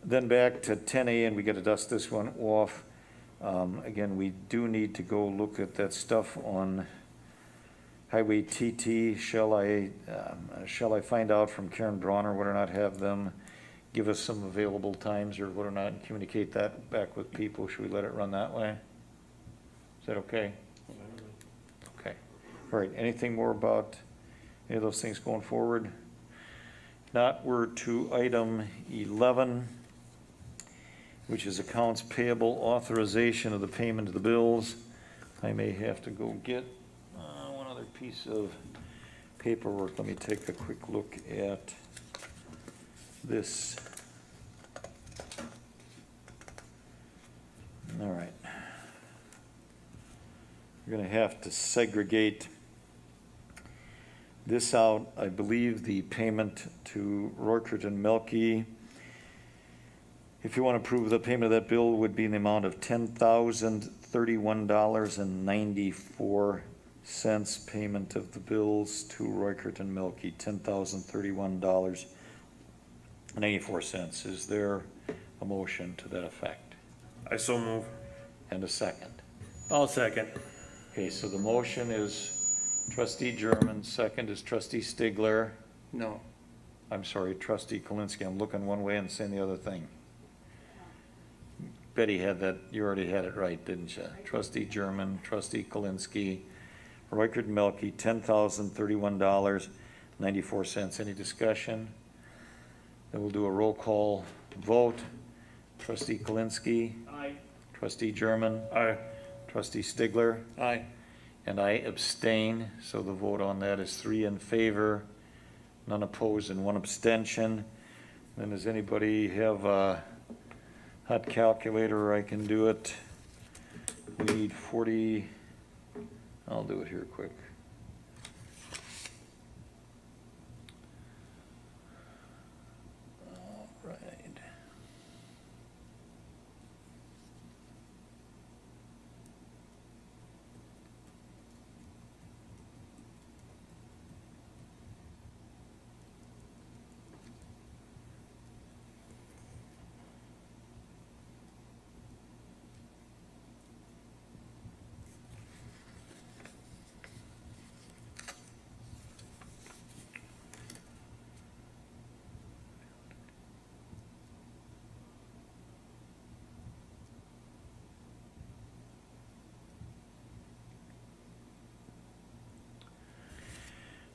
Then back to 10A, and we gotta dust this one off. Again, we do need to go look at that stuff on Highway TT, shall I find out from Karen Bronner whether or not have them give us some available times or whether or not communicate that back with people? Should we let it run that way? Is that okay? Okay. All right, anything more about any of those things going forward? Not, we're to item 11, which is accounts payable authorization of the payment of the bills. I may have to go get one other piece of paperwork. Let me take a quick look at this. All right. We're going to have to segregate this out. I believe the payment to Roykert and Melky, if you want to approve the payment of that bill, would be in the amount of $10,031.94. Payment of the bills to Roykert and Melky, $10,031.94. Is there a motion to that effect? I so move. And a second? I'll second. Okay, so the motion is Trustee German, second is Trustee Stigler. No. I'm sorry, Trustee Kalinsky. I'm looking one way and saying the other thing. Betty had that, you already had it right, didn't you? Trustee German, Trustee Kalinsky, Roykert Melky, $10,031.94. Any discussion? Then we'll do a roll call vote. Trustee Kalinsky. Aye. Trustee German. Aye. Trustee Stigler. Aye. And I abstain, so the vote on that is 3 in favor, none opposed, and 1 abstention. Then does anybody have a hot calculator, or I can do it? We need 40, I'll do it here quick. All right.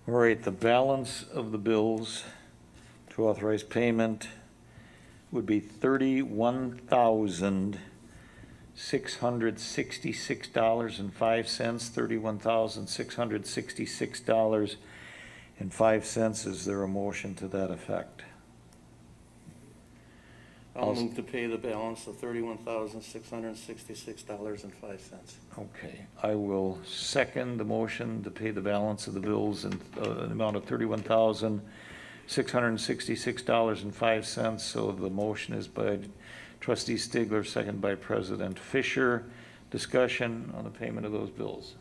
All right, the balance of the bills to authorize payment would be $31,666.05, $31,666.05. Is there a motion to that effect? I'll move to pay the balance of $31,666.05. Okay, I will second the motion to pay the balance of the bills in an amount of $31,666.05. So the motion is by Trustee Stigler, second by President Fisher. Discussion on the payment of those bills.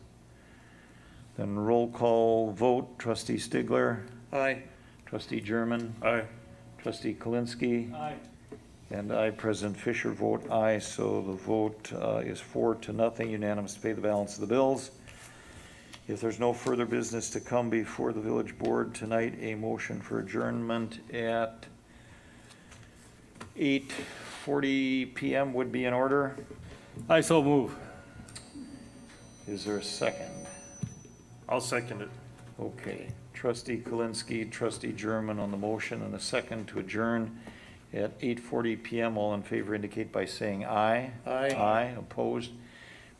Then roll call vote. Trustee Stigler. Aye. Trustee German. Aye. Trustee Kalinsky. Aye. And I, President Fisher, vote aye, so the vote is 4-0, unanimous to pay the balance of the bills. If there's no further business to come before the village board tonight, a motion for adjournment at 8:40 p.m. would be in order. I so move. Is there a second? I'll second it. Okay. Trustee Kalinsky, Trustee German on the motion, and a second to adjourn at 8:40 p.m. All in favor indicate by saying aye. Aye. Aye. Opposed?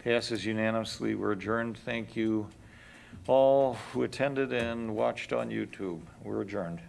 Passes unanimously. We're adjourned. Thank you all who attended and watched on YouTube. We're adjourned.